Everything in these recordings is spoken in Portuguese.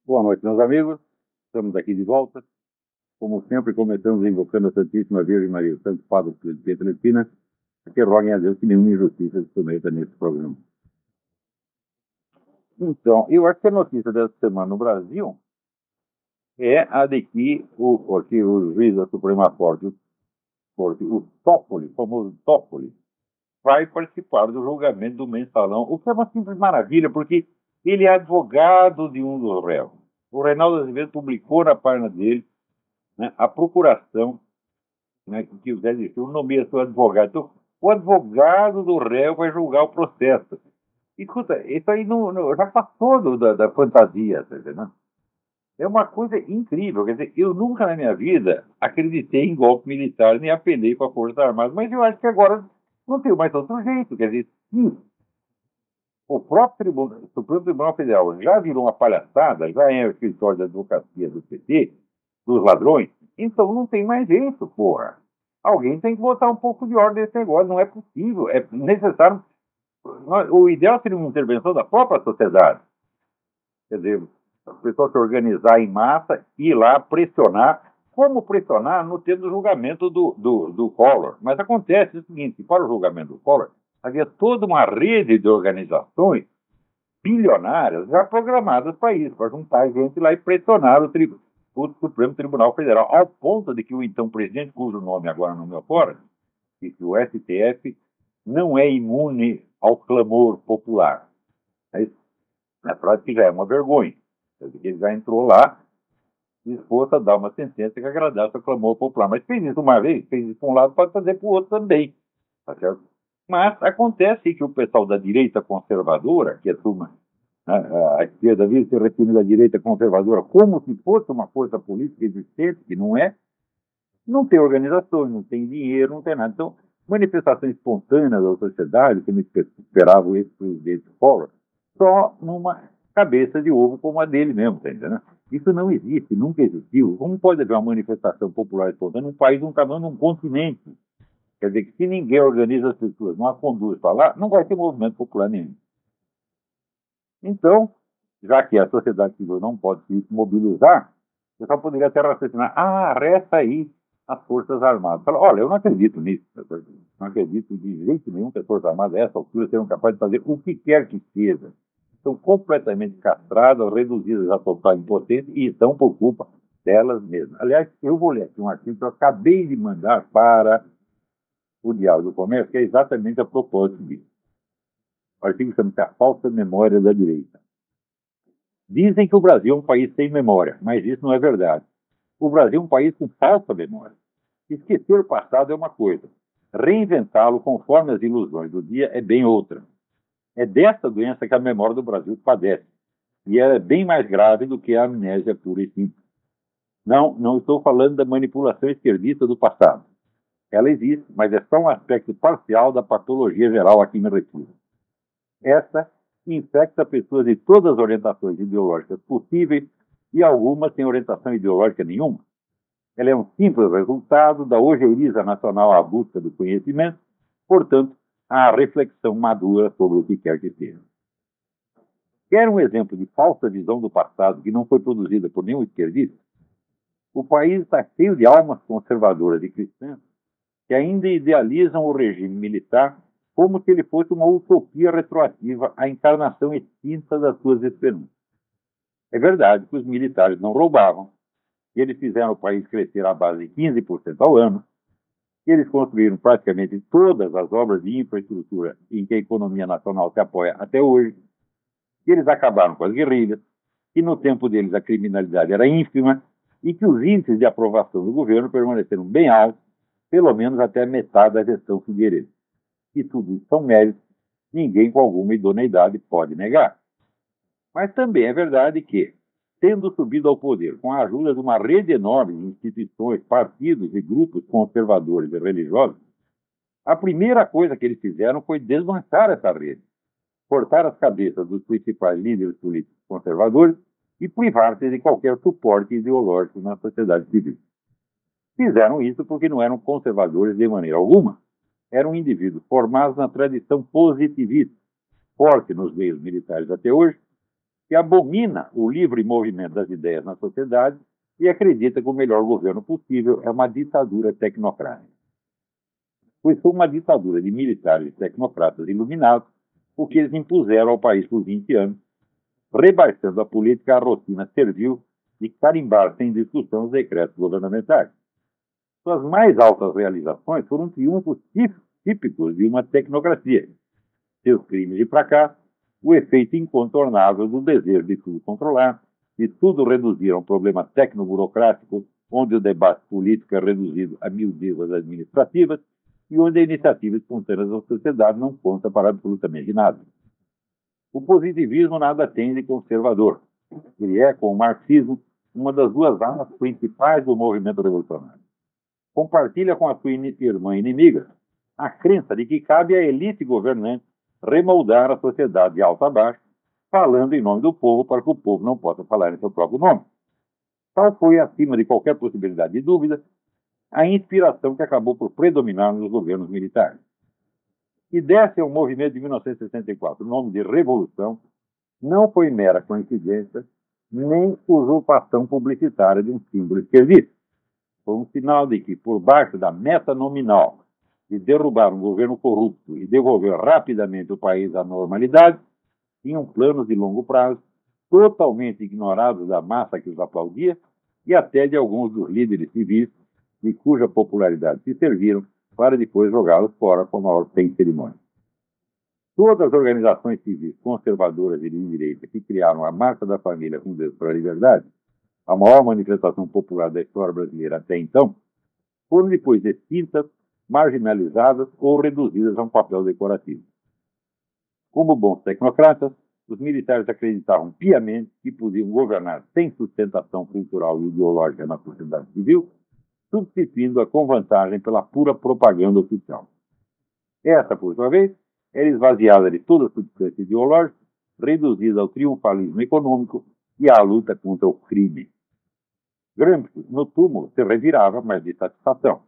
Boa noite, meus amigos. Estamos aqui de volta. Como sempre, começamos invocando a Santíssima Virgem Maria, o Santo Padre de Pietrelcina, que roguem a Deus que nenhuma injustiça se cometa nesse programa. Então, eu acho que a notícia dessa semana no Brasil é a de que o juiz da Suprema Corte, o Toffoli, o famoso Toffoli, vai participar do julgamento do mensalão, o que é uma simples maravilha, porque ele é advogado de um dos réus. O Reinaldo Azevedo publicou na página dele, né, a procuração, né, que o Zé Dirceu nomeia seu advogado. Então, o advogado do réu vai julgar o processo. Escuta, isso aí já passou da fantasia, tá entendendo? É uma coisa incrível. Quer dizer, eu nunca na minha vida acreditei em golpe militar, nem apelei para a Força Armada, mas eu acho que agora não tem mais outro jeito. Quer dizer, sim, o próprio Supremo Tribunal Federal já virou uma palhaçada, já é o escritório da advocacia do PT, dos ladrões, então não tem mais jeito, porra. Alguém tem que botar um pouco de ordem nesse negócio, não é possível, é necessário. O ideal seria uma intervenção da própria sociedade. Quer dizer, a pessoa se organizar em massa, ir lá pressionar. Como pressionar no tempo do julgamento do Collor? Mas acontece o seguinte: para o julgamento do Collor, havia toda uma rede de organizações bilionárias já programadas para isso, para juntar gente lá e pressionar o Supremo Tribunal Federal, ao ponto de que o então presidente, cujo nome agora não me ocorre, disse que o STF não é imune ao clamor popular. Na prática já é uma vergonha. Ele já entrou lá disposto a dar uma sentença que agradasse ao clamor popular. Mas fez isso uma vez, fez isso para um lado, pode fazer para o outro também. Tá certo? Mas acontece que o pessoal da direita conservadora, que é turma, a esquerda vive se referindo da direita conservadora como se fosse uma força política existente, que não é, não tem organizações, não tem dinheiro, não tem nada. Então, manifestações espontâneas da sociedade, que me esperava o ex-presidente Collor, só numa cabeça de ovo como a dele mesmo, tá entendendo? Isso não existe, nunca existiu. Como pode haver uma manifestação popular espontânea num país, num tamanho, num continente? Quer dizer que se ninguém organiza as pessoas, não a conduz para lá, não vai ter movimento popular nenhum. Então, já que a sociedade civil não pode se mobilizar, você só poderia até raciocinar: resta aí as Forças Armadas. Fala, olha, eu não acredito nisso. Não acredito de jeito nenhum que as Forças Armadas, a essa altura, serão capazes de fazer o que quer que seja. Estão completamente castradas, reduzidas a total impotência e estão por culpa delas mesmas. Aliás, eu vou ler aqui um artigo que eu acabei de mandar para o Diário do Comércio, que é exatamente a propósito disso. O artigo chama-se A Falsa Memória da Direita. Dizem que o Brasil é um país sem memória, mas isso não é verdade. O Brasil é um país com falsa memória. Esquecer o passado é uma coisa. Reinventá-lo conforme as ilusões do dia é bem outra. É dessa doença que a memória do Brasil padece. E ela é bem mais grave do que a amnésia pura e simples. Não estou falando da manipulação esquerdista do passado. Ela existe, mas é só um aspecto parcial da patologia geral a que me refiro. Essa infecta pessoas de todas as orientações ideológicas possíveis e algumas sem orientação ideológica nenhuma. Ela é um simples resultado da ojeriza nacional à busca do conhecimento, portanto, à reflexão madura sobre o que quer que seja. Quer um exemplo de falsa visão do passado que não foi produzida por nenhum esquerdista? O país está cheio de almas conservadoras e cristãs que ainda idealizam o regime militar como se ele fosse uma utopia retroativa à encarnação extinta das suas esperanças. É verdade que os militares não roubavam, que eles fizeram o país crescer à base de 15% ao ano, que eles construíram praticamente todas as obras de infraestrutura em que a economia nacional se apoia até hoje, que eles acabaram com as guerrilhas, que no tempo deles a criminalidade era ínfima e que os índices de aprovação do governo permaneceram bem altos, pelo menos até a metade da gestão Figueiredo. E tudo isso são méritos, ninguém com alguma idoneidade pode negar. Mas também é verdade que, tendo subido ao poder com a ajuda de uma rede enorme de instituições, partidos e grupos conservadores e religiosos, a primeira coisa que eles fizeram foi desmanchar essa rede, cortar as cabeças dos principais líderes políticos conservadores e privar-se de qualquer suporte ideológico na sociedade civil. Fizeram isso porque não eram conservadores de maneira alguma. Eram indivíduos formados na tradição positivista, forte nos meios militares até hoje, que abomina o livre movimento das ideias na sociedade e acredita que o melhor governo possível é uma ditadura tecnocrática. Pois foi uma ditadura de militares e tecnocratas iluminados o que eles impuseram ao país por 20 anos, rebaixando a política à rotina servil de carimbar sem discussão os decretos governamentais. Suas mais altas realizações foram triunfos típicos de uma tecnocracia. Seus crimes de fracasso, o efeito incontornável do desejo de tudo controlar, de tudo reduzir a um problema tecnoburocrático, onde o debate político é reduzido a miudezas administrativas e onde a iniciativa espontânea da sociedade não conta para absolutamente nada. O positivismo nada tem de conservador. Ele é, com o marxismo, uma das duas armas principais do movimento revolucionário. Compartilha com a sua irmã inimiga a crença de que cabe à elite governante remoldar a sociedade de alto a baixo, falando em nome do povo para que o povo não possa falar em seu próprio nome. Tal foi, acima de qualquer possibilidade de dúvida, a inspiração que acabou por predominar nos governos militares. E desse ao movimento de 1964 o nome de Revolução, não foi mera coincidência, nem usurpação publicitária de um símbolo esquerdista. Foi um sinal de que, por baixo da meta nominal de derrubar um governo corrupto e devolver rapidamente o país à normalidade, tinham planos de longo prazo, totalmente ignorados da massa que os aplaudia e até de alguns dos líderes civis, de cuja popularidade se serviram para depois jogá-los fora com a maior sem cerimônia. Todas as organizações civis conservadoras e de direita que criaram a Marcha da Família com Deus para a Liberdade, a maior manifestação popular da história brasileira até então, foram depois extintas, marginalizadas ou reduzidas a um papel decorativo. Como bons tecnocratas, os militares acreditavam piamente que podiam governar sem sustentação cultural e ideológica na sociedade civil, substituindo-a com vantagem pela pura propaganda oficial. Essa, por sua vez, era esvaziada de toda substância ideológica, reduzida ao triunfalismo econômico e à luta contra o crime. Gramsci, no túmulo, se revirava, mas de satisfação.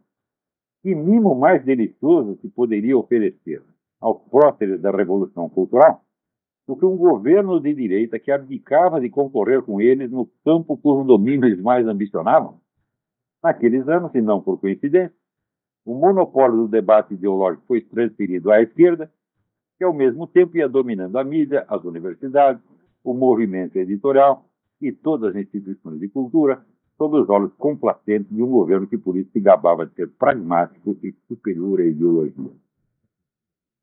Que mimo mais delicioso se poderia oferecer aos próceres da Revolução Cultural do que um governo de direita que abdicava de concorrer com eles no campo cujo domínio eles mais ambicionavam? Naqueles anos, e não por coincidência, o monopólio do debate ideológico foi transferido à esquerda, que ao mesmo tempo ia dominando a mídia, as universidades, o movimento editorial e todas as instituições de cultura, sob os olhos complacentes de um governo que por isso se gabava de ser pragmático e superior à ideologia.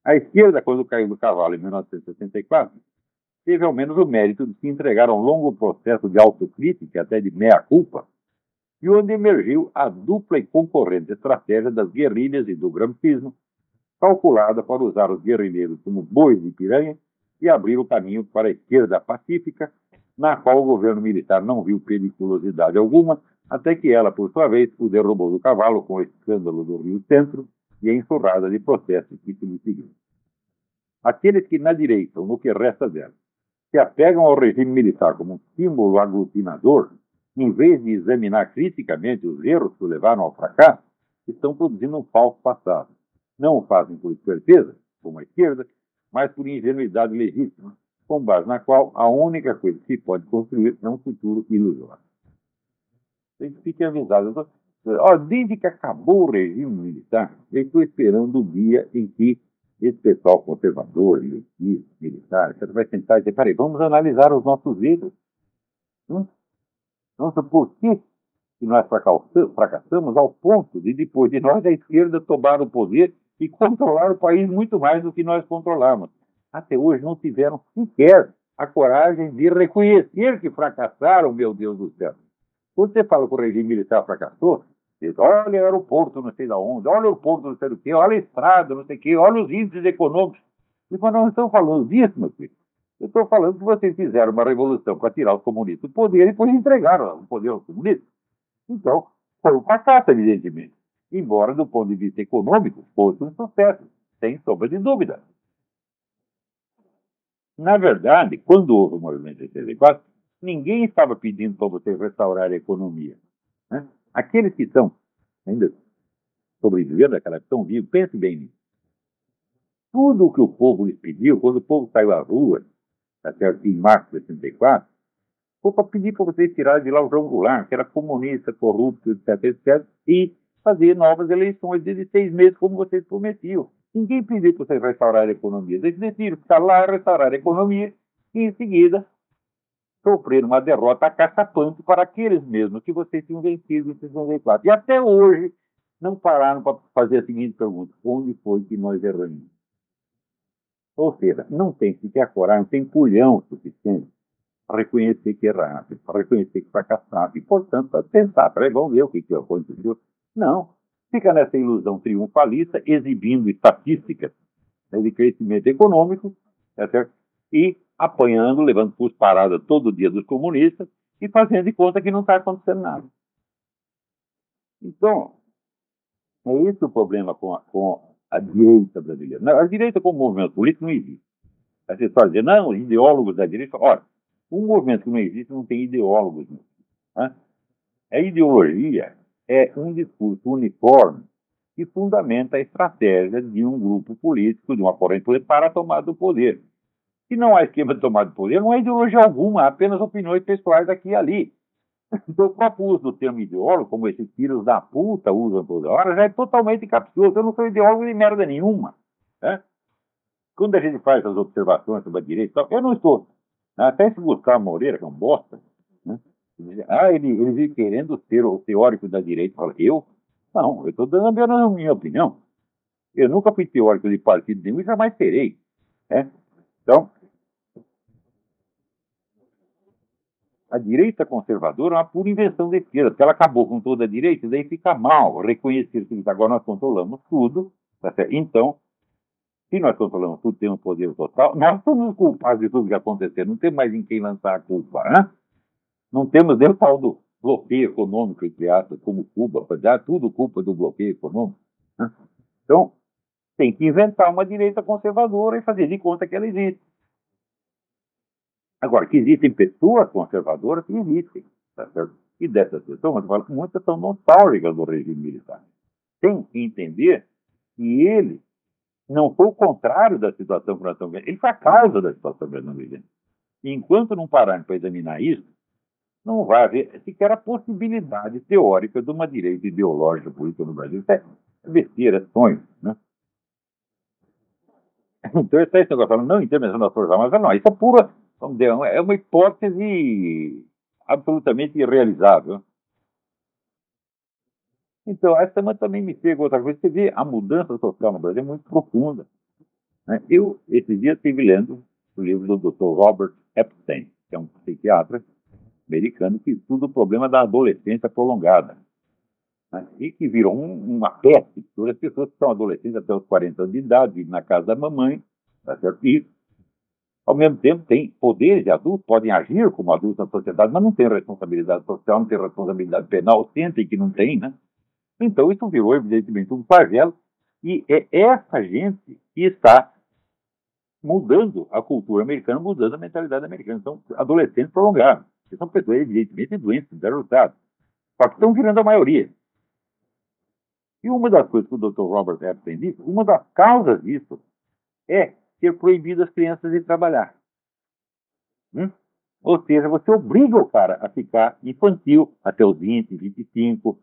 A esquerda, quando caiu do cavalo em 1964, teve ao menos o mérito de se entregar a um longo processo de autocrítica, até de meia-culpa, e onde emergiu a dupla e concorrente estratégia das guerrilhas e do gramscismo, calculada para usar os guerrilheiros como bois de piranha e abrir o caminho para a esquerda pacífica, na qual o governo militar não viu periculosidade alguma, até que ela, por sua vez, o derrubou do cavalo com o escândalo do Rio Centro e a enxurrada de protestos que se lhe seguiu. Aqueles que, na direita, ou no que resta dela, se apegam ao regime militar como um símbolo aglutinador, em vez de examinar criticamente os erros que o levaram ao fracasso, estão produzindo um falso passado. Não o fazem por esperteza, como a esquerda, mas por ingenuidade legítima, com base na qual a única coisa que se pode construir é um futuro ilusório. Então, fiquem avisados. Desde que acabou o regime militar, eu estou esperando o dia em que esse pessoal conservador, militar, etc., vai sentar e dizer: peraí, vamos analisar os nossos erros. Nossa, por que nós fracassamos ao ponto de, depois de nós, a esquerda tomar o poder e controlar o país muito mais do que nós controlamos? Até hoje não tiveram sequer a coragem de reconhecer que fracassaram, meu Deus do céu. Quando você fala que o regime militar fracassou, diz: olha o aeroporto não sei de onde, olha o porto não sei do que, olha a estrada não sei o que, olha os índices econômicos. Mas nós não estamos falando disso, meu filho. Eu estou falando que vocês fizeram uma revolução para tirar os comunistas do poder e depois entregaram o poder aos comunistas. Então, foi um fracasso, evidentemente. Embora, do ponto de vista econômico, fosse um sucesso, sem sombra de dúvida. Na verdade, quando houve o movimento de 84, ninguém estava pedindo para vocês restaurar a economia. Né? Aqueles que estão ainda sobrevivendo daquela estão vivos, pense bem nisso. Tudo o que o povo lhes pediu, quando o povo saiu à rua tá certo? Em março de 64, foi para pedir para vocês tirarem de lá o João Goulart, que era comunista, corrupto, etc, etc, e fazer novas eleições de 6 meses, como vocês prometiam. Ninguém pediu para vocês restaurar a economia. Eles decidiram ficar lá, restaurar a economia, e em seguida sofreram uma derrota acachapante para aqueles mesmos que vocês tinham vencido em 64. E até hoje não pararam para fazer a seguinte pergunta: onde foi que nós erramos? Ou seja, não tem sequer coragem, não tem culhão suficiente para reconhecer que erraram, para reconhecer que fracassaram, e, portanto, para pensar, peraí, vamos ver o que aconteceu. Não, fica nessa ilusão triunfalista, exibindo estatísticas, né, de crescimento econômico, tá certo? E apanhando, levando por paradas todo dia dos comunistas e fazendo de conta que não está acontecendo nada. Então, é esse o problema com a direita brasileira. Não, a direita como movimento político não existe. Aí você pode dizer, não, os ideólogos da direita. Ora, um movimento que não existe não tem ideólogos. Né? A ideologia é um discurso uniforme que fundamenta a estratégia de um grupo político, de uma corrente política, para a tomada do poder. Se não há esquema de tomada de poder, não há ideologia alguma, há apenas opiniões pessoais aqui e ali. Então, o próprio uso do termo ideólogo, como esses filhos da puta usam toda hora, já é totalmente capcioso. Eu não sou ideólogo de merda nenhuma. Né? Quando a gente faz as observações sobre a direita, eu não estou. Até esse Gustavo Moreira, que é um bosta, né? Ele vive querendo ser o teórico da direita. Fala, eu? Não, eu estou dando a minha opinião. Eu nunca fui teórico de partido nenhum e jamais serei. Né? Então, a direita conservadora é uma pura invenção da esquerda, porque ela acabou com toda a direita, e daí fica mal reconhecer que agora nós controlamos tudo. Tá certo? Então, se nós controlamos tudo, temos poder total, nós somos culpados de tudo que aconteceu. Não tem mais em quem lançar a culpa. Né? Não temos nem o tal do bloqueio econômico, entre aspas, como Cuba, dar tudo culpa do bloqueio econômico. Né? Então, tem que inventar uma direita conservadora e fazer de conta que ela existe. Agora, que existem pessoas conservadoras, que existem. Tá certo? E dessas pessoas, muitas são nostálgicas do regime militar. Tem que entender que ele não foi o contrário da situação que nós estamos vivendo, ele foi a causa da situação que nós estamos vivendo. E enquanto não pararem para examinar isso, não vai haver sequer a possibilidade teórica de uma direita ideológica política no Brasil. Isso é besteira, é sonho. Né? Então, esse negócio falando, não, intervenção das Forças Armadas, não, isso é pura, vamos dizer, é uma hipótese absolutamente irrealizável. Então, essa semana também me pegou outra coisa. Você vê, a mudança social no Brasil é muito profunda. Né? Eu, esses dias, estive lendo o livro do Dr. Robert Epstein, que é um psiquiatra americano que estuda o problema da adolescência prolongada. Né? E que virou uma peste. Todas as pessoas que são adolescentes até os 40 anos de idade, vivem na casa da mamãe, tá certo? E, ao mesmo tempo, têm poderes de adultos, podem agir como adultos na sociedade, mas não têm responsabilidade social, não têm responsabilidade penal, sentem que não tem, né? Então, isso virou, evidentemente, um flagelo, e é essa gente que está mudando a cultura americana, mudando a mentalidade americana. Então, adolescentes prolongados, que são pessoas, evidentemente, doentes, derrotadas, só que estão virando a maioria. E uma das coisas que o Dr. Robert Epstein disse, uma das causas disso é ter proibido as crianças de trabalhar. Ou seja, você obriga o cara a ficar infantil até os 20, 25,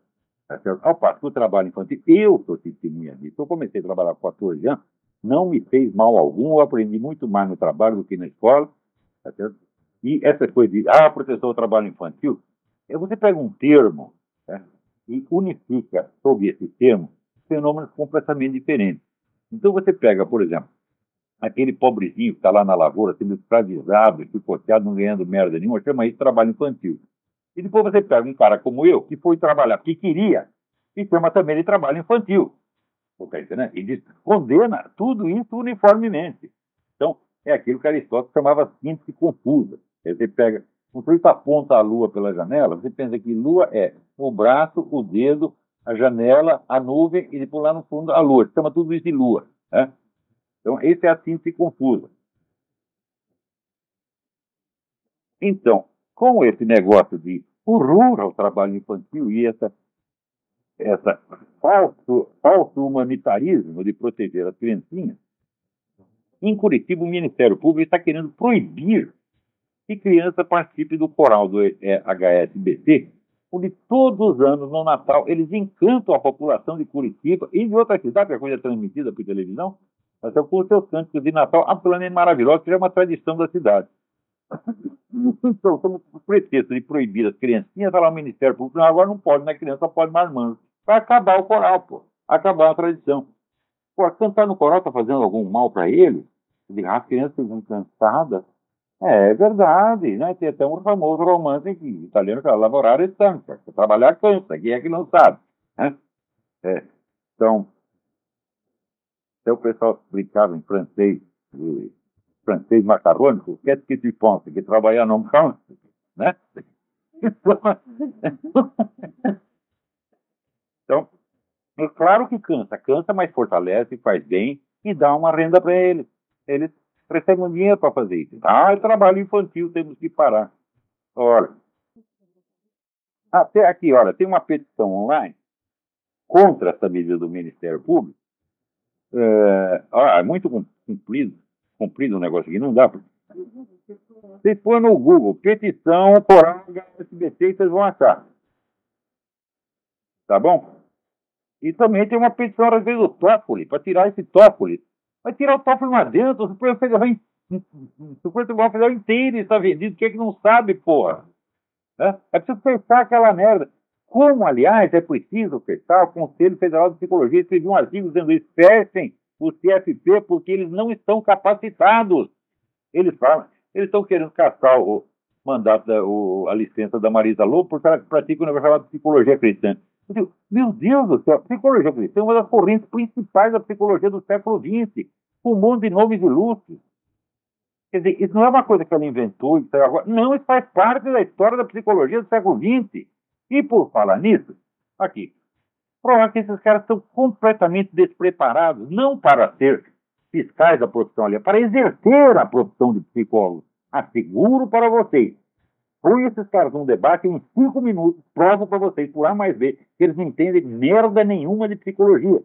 ao passo que o trabalho infantil, eu sou testemunha disso. Eu comecei a trabalhar com 14 anos, não me fez mal algum, eu aprendi muito mais no trabalho do que na escola. Tá certo? E essa coisa de, proteção ao trabalho infantil, você pega um termo, né, e unifica sob esse termo fenômenos completamente diferentes. Então você pega, por exemplo, aquele pobrezinho que está lá na lavoura, sendo escravizado, chicoteado, não ganhando merda nenhuma, chama isso de trabalho infantil. E depois você pega um cara como eu, que foi trabalhar porque queria, e chama também de trabalho infantil. Né? E diz, condena tudo isso uniformemente. Então, é aquilo que Aristóteles chamava síntese confusa. Aí você pega, um sujeito aponta a lua pela janela, você pensa que lua é o braço, o dedo, a janela, a nuvem, e depois lá no fundo a lua. Você chama tudo isso de lua. Né? Então, essa é a síntese confusa. Então, com esse negócio de horror ao trabalho infantil e essa falso humanitarismo de proteger as criancinhas, Em Curitiba, o Ministério Público está querendo proibir que criança participe do coral do HSBC, onde todos os anos, no Natal, eles encantam a população de Curitiba e de outras cidades, a coisa é transmitida por televisão, até com os seus cânticos de Natal, a Plana Maravilhosa, que já é uma tradição da cidade. Então, como pretexto de proibir as criancinhas, está lá o Ministério Público, não, agora não pode, né? Criança só pode marmanjo. Vai acabar o coral, pô. Acabar a tradição. Pô, cantar no coral está fazendo algum mal para ele? As crianças ficam cansadas. É verdade, né? Tem até um famoso romance que italiano que é lavorare stanca, trabalhar cansa, quem é que não sabe, né? Então, até o pessoal brincava em francês, francês macarrônico, qu'est-ce que tu penses, que trabalhar não cansa, né? Então, é claro que cansa, mas fortalece, faz bem e dá uma renda para eles. Eles recebem dinheiro para fazer isso. Ah, é trabalho infantil, temos que parar. Olha, até aqui, olha, tem uma petição online contra essa medida do Ministério Público. É muito comprido o negócio aqui, não dá para. Vocês põem no Google, petição coral HSBC, vocês vão achar. Tá bom? E também tem uma petição a respeito do Toffoli, para tirar esse Toffoli. Vai tirar o Toffoli lá dentro, o Supremo Tribunal Federal inteiro está vendido, que não sabe, porra. É preciso fechar aquela merda. Como, aliás, é preciso fechar, o Conselho Federal de Psicologia escreveu um artigo dizendo isso, fechem o CFP porque eles não estão capacitados. Eles falam, eles estão querendo caçar o mandato, a licença da Marisa Lobo porque ela pratica um negócio chamado psicologia cristã. Eu digo, meu Deus do céu, a psicologia cristã é uma das correntes principais da psicologia do século XX, com um monte de nomes ilustres. Quer dizer, isso não é uma coisa que ela inventou, isso agora. Não, isso faz parte da história da psicologia do século XX. E por falar nisso, aqui, prova que esses caras estão completamente despreparados, não para ser fiscais da profissão ali, para exercer a profissão de psicólogo. Asseguro para vocês. Põe esses caras num debate em 5 minutos, prova para vocês, por A mais B, que eles não entendem merda nenhuma de psicologia.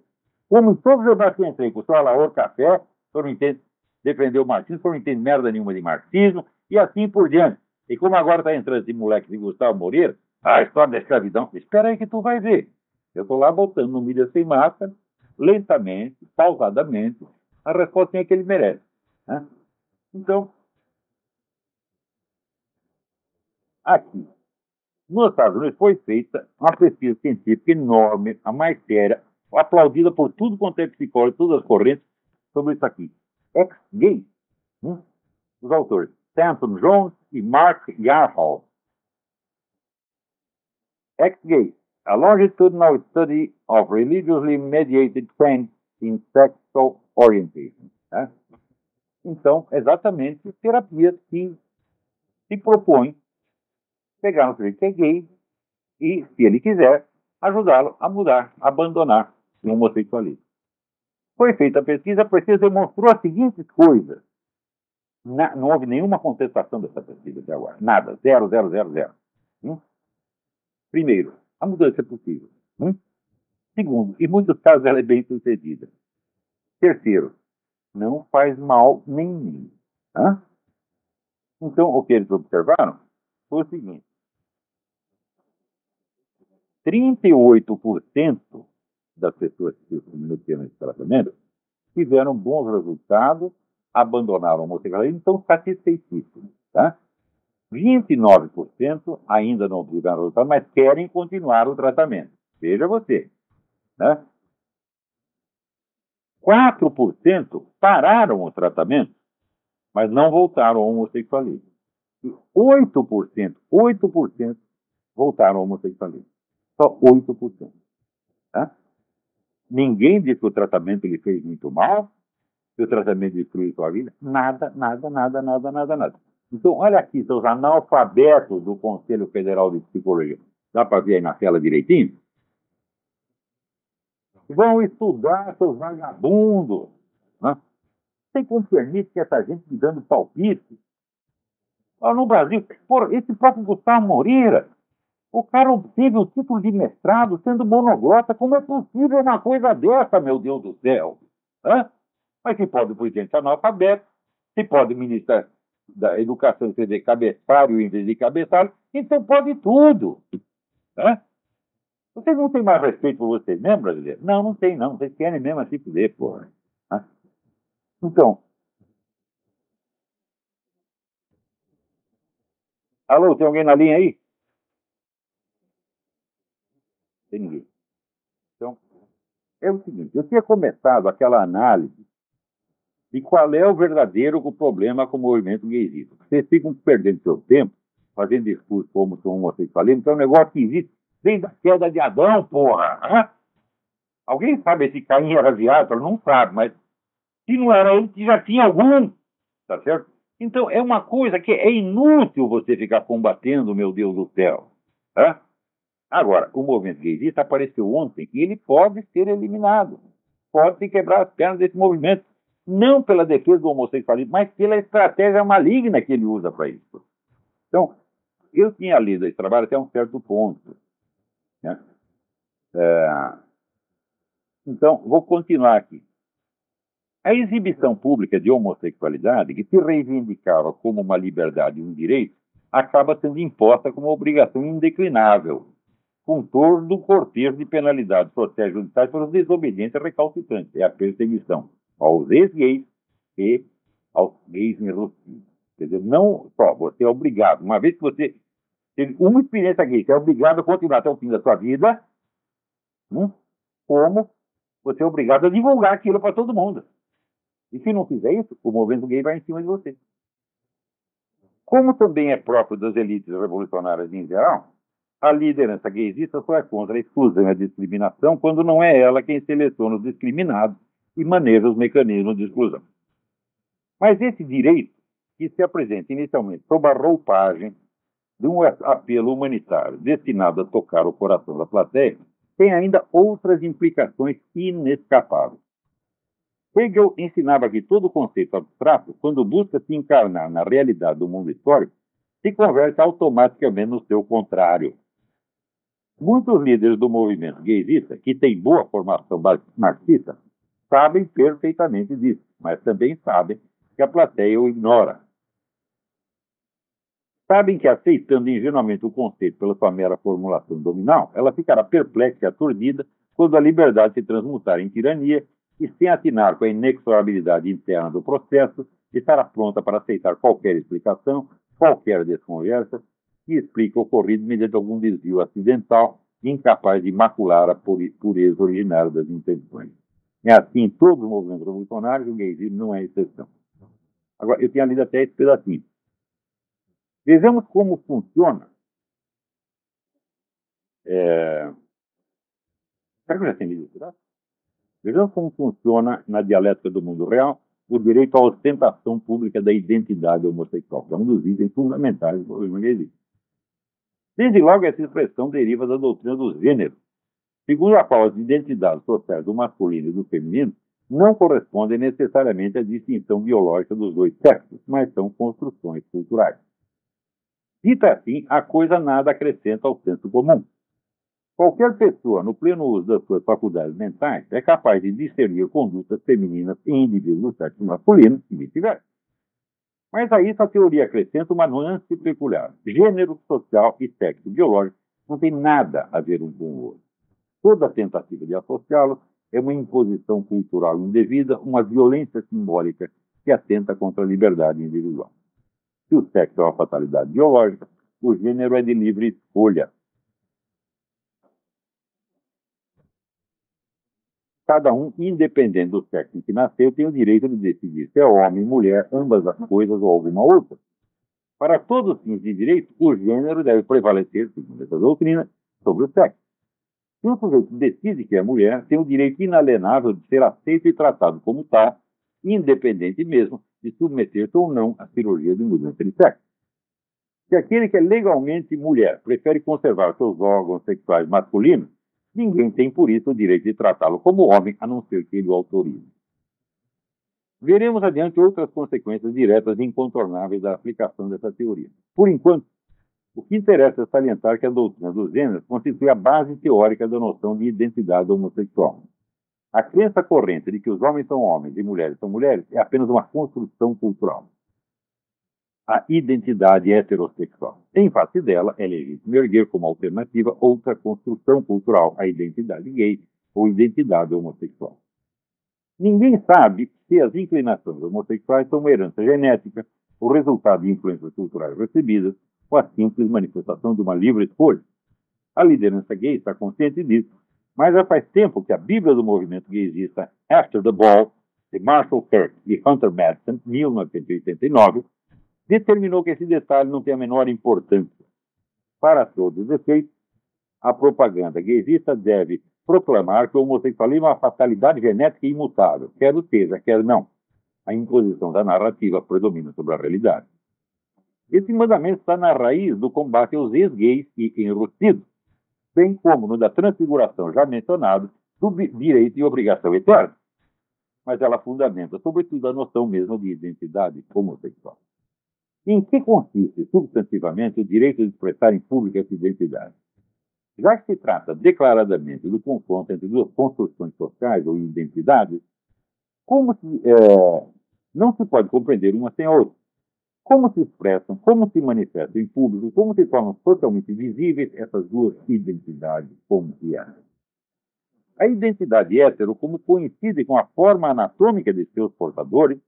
Como em todos os debates que eu entrei, com o senhor Alaor Café, o senhor não entende, defendeu o marxismo, o senhor não entende merda nenhuma de marxismo, e assim por diante. E como agora está entrando esse moleque de Gustavo Moreira, a história da escravidão, espera aí que tu vai ver. Eu estou lá botando no mídia sem máscara, lentamente, pausadamente, a resposta que ele merece. Né? Então, aqui, nos Estados Unidos foi feita uma pesquisa científica enorme, a mais séria, aplaudida por tudo quanto é psicólogo, todas as correntes, sobre isso aqui. Ex-gay. Os autores, Stanton Jones e Mark Yarhouse. Ex-gay. A longitudinal study of religiously mediated change in sexual orientation. Né? Então, exatamente, terapias que se propõem pegar um sujeito que é gay e, se ele quiser, ajudá-lo a mudar, a abandonar o homossexualismo. Foi feita a pesquisa demonstrou as seguintes coisas. Não houve nenhuma contestação dessa pesquisa até agora. Nada. 0, 0, 0, 0. Primeiro, a mudança é possível. Segundo, em muitos casos ela é bem sucedida. Terceiro, não faz mal nenhum. Então, o que eles observaram foi o seguinte. 38% das pessoas que se submeteram a esse tratamento tiveram bons resultados, abandonaram o homossexualismo, estão satisfeitíssimos. 29% ainda não tiveram resultado, mas querem continuar o tratamento. Veja você. 4% pararam o tratamento, mas não voltaram ao homossexualismo. E 8% voltaram ao homossexualismo. Só 8%. Ninguém diz que o tratamento lhe fez muito mal, que o tratamento destruiu sua vida. Nada. Então, olha aqui, seus analfabetos do Conselho Federal de Psicologia. Dá para ver aí na tela direitinho? Vão estudar, seus vagabundos. Tem como permite que essa gente me dando palpite? No Brasil, esse próprio Gustavo Moreira, o cara obteve o título de mestrado sendo monoglota. Como é possível uma coisa dessa, meu Deus do céu? Mas se pode por gente analfabeto, se pode ministrar da educação escrever cabeçalho em vez de cabeçalho, então pode tudo. Né? Vocês não têm mais respeito por vocês mesmos, brasileiros? Não, não tem, não. Vocês querem mesmo assim poder, porra. Né? Então, alô, tem alguém na linha aí? Tem ninguém. Então, é o seguinte, eu tinha começado aquela análise de qual é o verdadeiro problema com o movimento gaysista. Vocês ficam perdendo seu tempo fazendo discurso como o homossexualismo, que é um negócio que existe desde a queda de Adão, porra. Hã? Alguém sabe se Caim era viado? Não sabe, mas se não era ele, já tinha algum, tá certo? Então, é uma coisa que é inútil você ficar combatendo, meu Deus do céu. Hã? Agora, o movimento gaysista apareceu ontem e ele pode ser eliminado. Pode se quebrar as pernas desse movimento. Não pela defesa do homossexualismo, mas pela estratégia maligna que ele usa para isso. Então, eu tinha lido esse trabalho até um certo ponto. Né? Então, vou continuar aqui. A exibição pública de homossexualidade, que se reivindicava como uma liberdade e um direito, acaba sendo imposta como uma obrigação indeclinável, com todo o cortejo de penalidades sociais judiciais para os desobedientes e recalcitrantes. É a perseguição aos ex-gays e aos gays enrustidos. Quer dizer, não só você é obrigado, uma vez que você teve uma experiência gay, você é obrigado a continuar até o fim da sua vida, como você é obrigado a divulgar aquilo para todo mundo. E se não fizer isso, o movimento gay vai em cima de você. Como também é próprio das elites revolucionárias em geral, a liderança gaysista só é contra a exclusão e a discriminação quando não é ela quem seleciona os discriminados e maneja os mecanismos de exclusão. Mas esse direito, que se apresenta inicialmente sob a roupagem de um apelo humanitário destinado a tocar o coração da plateia, tem ainda outras implicações inescapáveis. Hegel ensinava que todo conceito abstrato, quando busca se encarnar na realidade do mundo histórico, se converte automaticamente no seu contrário. Muitos líderes do movimento gaysista, que têm boa formação marxista, sabem perfeitamente disso, mas também sabem que a plateia o ignora. Sabem que, aceitando ingenuamente o conceito pela sua mera formulação nominal, ela ficará perplexa e aturdida quando a liberdade se transmutar em tirania e, sem atinar com a inexorabilidade interna do processo, estará pronta para aceitar qualquer explicação, qualquer desconversa, que explique o ocorrido mediante algum desvio acidental, incapaz de macular a pureza originária das intenções. É assim em todos os movimentos revolucionários, o gaysismo não é exceção. Agora, eu tinha lido até esse pedacinho. Vejamos como funciona. Será que eu já tinha lido isso? Vejamos como funciona na dialética do mundo real o direito à ostentação pública da identidade homossexual, que é um dos itens fundamentais do problema gaysista. Desde logo, essa expressão deriva da doutrina do gênero, segundo a qual as identidades sociais do masculino e do feminino não correspondem necessariamente à distinção biológica dos dois sexos, mas são construções culturais. Dita assim, a coisa nada acrescenta ao senso comum. Qualquer pessoa, no pleno uso das suas faculdades mentais, é capaz de discernir condutas femininas em indivíduos do sexo masculino e vice-versa. Mas a isso a teoria acrescenta uma nuance peculiar. Gênero, social e sexo biológico não tem nada a ver um com o outro. Toda tentativa de associá-los é uma imposição cultural indevida, uma violência simbólica que atenta contra a liberdade individual. Se o sexo é uma fatalidade biológica, o gênero é de livre escolha. Cada um, independente do sexo em que nasceu, tem o direito de decidir se é homem, mulher, ambas as coisas ou alguma outra. Para todos os fins de direito, o gênero deve prevalecer, segundo essa doutrina, sobre o sexo. Se um sujeito decide que é mulher, tem o direito inalienável de ser aceito e tratado como tal, independente mesmo de submeter-se ou não à cirurgia de mudança de sexo. Se aquele que é legalmente mulher prefere conservar seus órgãos sexuais masculinos, ninguém tem por isso o direito de tratá-lo como homem, a não ser que ele o autorize. Veremos adiante outras consequências diretas e incontornáveis da aplicação dessa teoria. Por enquanto, o que interessa é salientar que a doutrina dos gêneros constitui a base teórica da noção de identidade homossexual. A crença corrente de que os homens são homens e mulheres são mulheres é apenas uma construção cultural. A identidade heterossexual. Em face dela, é legítimo erguer como alternativa outra construção cultural, a identidade gay ou identidade homossexual. Ninguém sabe se as inclinações homossexuais são uma herança genética, o resultado de influências culturais recebidas, ou a simples manifestação de uma livre escolha. A liderança gay está consciente disso, mas já faz tempo que a Bíblia do movimento gaysista After the Ball, de Marshall Kirk e Hunter Madsen, 1989, determinou que esse detalhe não tem a menor importância. Para todos os efeitos, a propaganda gaysista deve proclamar que o homossexualismo é uma fatalidade genética imutável, quer o seja, quer não. A imposição da narrativa predomina sobre a realidade. Esse mandamento está na raiz do combate aos ex-gays e enrustidos, bem como no da transfiguração já mencionado do direito e obrigação eterna. Mas ela fundamenta, sobretudo, a noção mesma de identidade homossexual. Em que consiste, substantivamente, o direito de expressar em público essa identidade? Já que se trata declaradamente do confronto entre duas construções sociais ou identidades, não se pode compreender uma sem a outra. Como se expressam, como se manifestam em público, como se tornam totalmente visíveis essas duas identidades como que é. A identidade hétero, como coincide com a forma anatômica de seus portadores,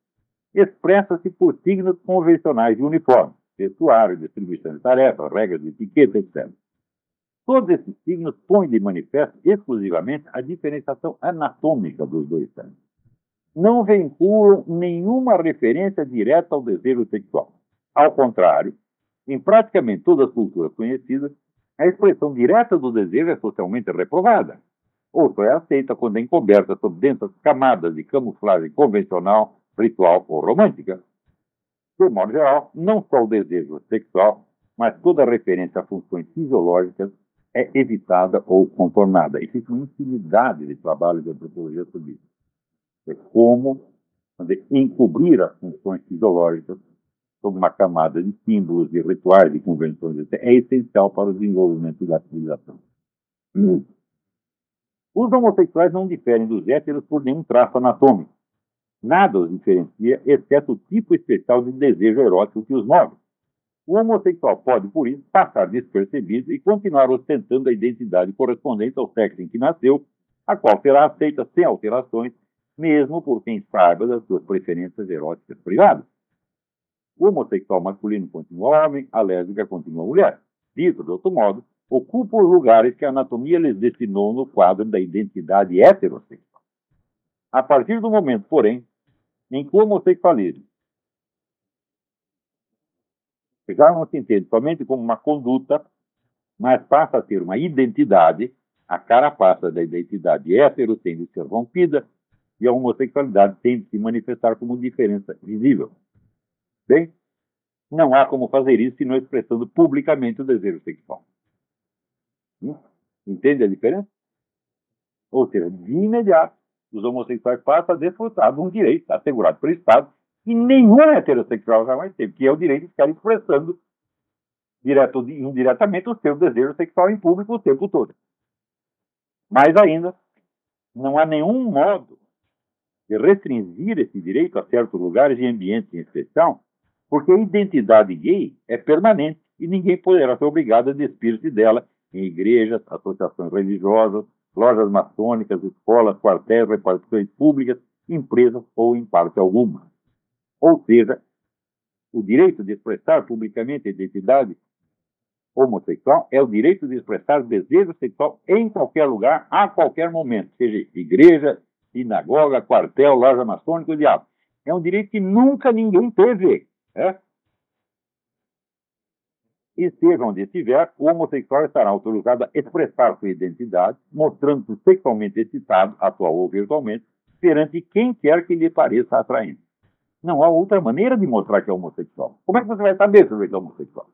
expressa-se por signos convencionais de uniforme, vestuário, distribuição de tarefas, regras de etiqueta, etc. Todos esses signos põem de manifesto exclusivamente a diferenciação anatômica dos dois sexos. Não vinculam nenhuma referência direta ao desejo sexual. Ao contrário, em praticamente todas as culturas conhecidas, a expressão direta do desejo é socialmente reprovada, ou só é aceita quando é encoberta sob densas camadas de camuflagem convencional, ritual ou romântica. De modo geral, não só o desejo sexual, mas toda referência a funções fisiológicas é evitada ou contornada. Existe uma infinidade de trabalhos de antropologia sobre isso. É como encobrir as funções fisiológicas sob uma camada de símbolos, de rituais, de convenções, etc. É essencial para o desenvolvimento da civilização. Os homossexuais não diferem dos héteros por nenhum traço anatômico. Nada os diferencia, exceto o tipo especial de desejo erótico que os move. O homossexual pode, por isso, passar despercebido e continuar ostentando a identidade correspondente ao sexo em que nasceu, a qual será aceita sem alterações, mesmo por quem saiba das suas preferências eróticas privadas. O homossexual masculino continua homem, a lésbica continua mulher. Dito de outro modo, ocupa os lugares que a anatomia lhes destinou no quadro da identidade heterossexual. A partir do momento, porém, em que o homossexualismo já não se entende somente como uma conduta, mas passa a ter uma identidade, a carapaça da identidade hétero tem de ser rompida e a homossexualidade tem de se manifestar como diferença visível. Bem, não há como fazer isso senão expressando publicamente o desejo sexual. Entende a diferença? Ou seja, de imediato, os homossexuais passam a desfrutar de um direito assegurado pelo Estado que nenhum heterossexual jamais teve, que é o direito de ficar expressando direto ou indiretamente o seu desejo sexual em público o tempo todo. Mais ainda, não há nenhum modo de restringir esse direito a certos lugares e ambientes em especial, porque a identidade gay é permanente e ninguém poderá ser obrigado a despir-se dela em igrejas, associações religiosas, lojas maçônicas, escolas, quartéis, repartições públicas, empresas ou em parte alguma. Ou seja, o direito de expressar publicamente a identidade homossexual é o direito de expressar desejo sexual em qualquer lugar, a qualquer momento, seja igreja, sinagoga, quartel, loja maçônica, o diabo. É um direito que nunca ninguém teve. E seja onde estiver, o homossexual estará autorizado a expressar sua identidade, mostrando-se sexualmente excitado, atual ou virtualmente, perante quem quer que lhe pareça atraente. Não há outra maneira de mostrar que é homossexual. Como é que você vai saber se você é homossexual?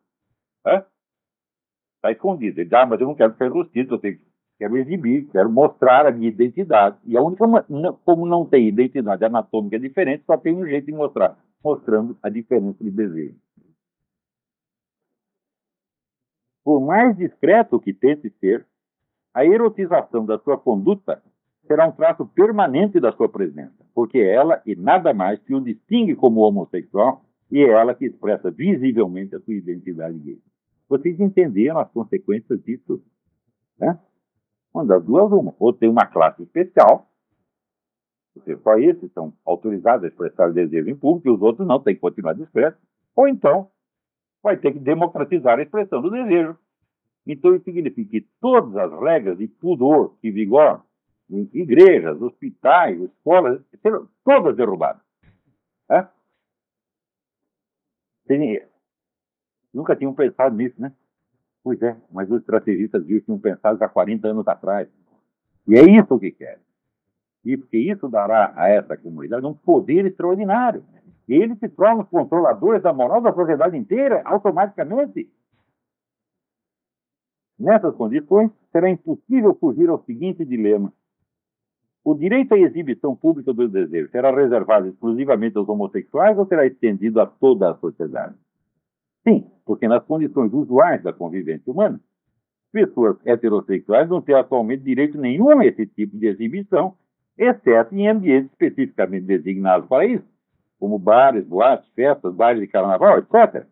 Está escondido. Ele diz, mas eu não quero ser enrustido, eu quero exibir, quero mostrar a minha identidade. E a única, como não tem identidade anatômica diferente, só tem um jeito de mostrar, mostrando a diferença de desejo. Por mais discreto que tente ser, a erotização da sua conduta será um traço permanente da sua presença, porque é ela e nada mais que o distingue como homossexual e é ela que expressa visivelmente a sua identidade gay. Vocês entenderam as consequências disso? Né? Uma das duas, uma. Ou tem uma classe especial, só esses são autorizados a expressar desejo em público e os outros não, tem que continuar discreto. Ou então, vai ter que democratizar a expressão do desejo. Então, isso significa que todas as regras de pudor que vigoram em igrejas, hospitais, escolas, serão todas derrubadas. É? Nunca tinham pensado nisso, né? Pois é, mas os estrategistas viram que tinham pensado há 40 anos atrás. E é isso que querem. E porque isso dará a essa comunidade um poder extraordinário. E eles se tornam os controladores da moral da sociedade inteira, automaticamente. Nessas condições, será impossível fugir ao seguinte dilema. O direito à exibição pública do desejo será reservado exclusivamente aos homossexuais ou será estendido a toda a sociedade? Sim, porque nas condições usuais da convivência humana, pessoas heterossexuais não têm atualmente direito nenhum a esse tipo de exibição, exceto em ambientes especificamente designados para isso, como bares, boates, festas, bailes de carnaval, etc.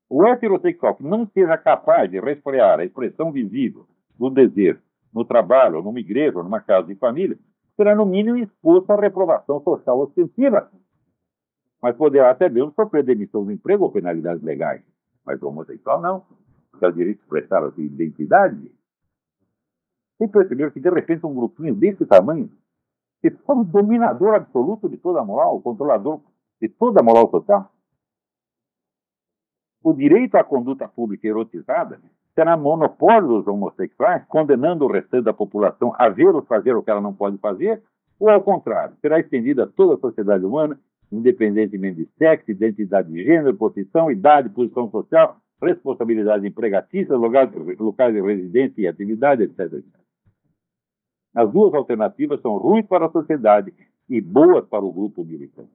O heterossexual que não seja capaz de resfriar a expressão visível do desejo no trabalho, ou numa igreja, ou numa casa de família, será no mínimo exposto à reprovação social ostensiva, mas poderá até mesmo sofrer demissão do emprego ou penalidades legais. Mas o homossexual não, porque é o direito de expressar a sua identidade. Vocês perceberam que, de repente, um grupinho desse tamanho se torna o dominador absoluto de toda a moral, o controlador de toda a moral social? O direito à conduta pública erotizada será monopólio dos homossexuais, condenando o restante da população a vê-los fazer o que ela não pode fazer, ou, ao contrário, será estendida a toda a sociedade humana, independentemente de sexo, identidade de gênero, profissão, idade, posição social, responsabilidade empregatícia, locais de residência e atividade, etc. As duas alternativas são ruins para a sociedade e boas para o grupo militante.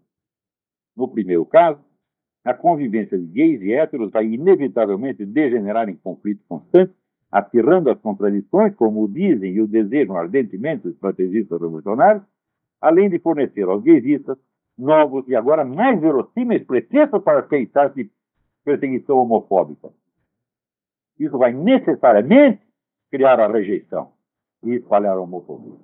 No primeiro caso, a convivência de gays e héteros vai inevitavelmente degenerar em conflitos constantes, acirrando as contradições, como o dizem e o desejam ardentemente os estrategistas revolucionários, além de fornecer aos gaysistas novos e agora mais verossímeis pretextos para queixar de perseguição homofóbica. Isso vai necessariamente criar a rejeição e espalhar a homofobia.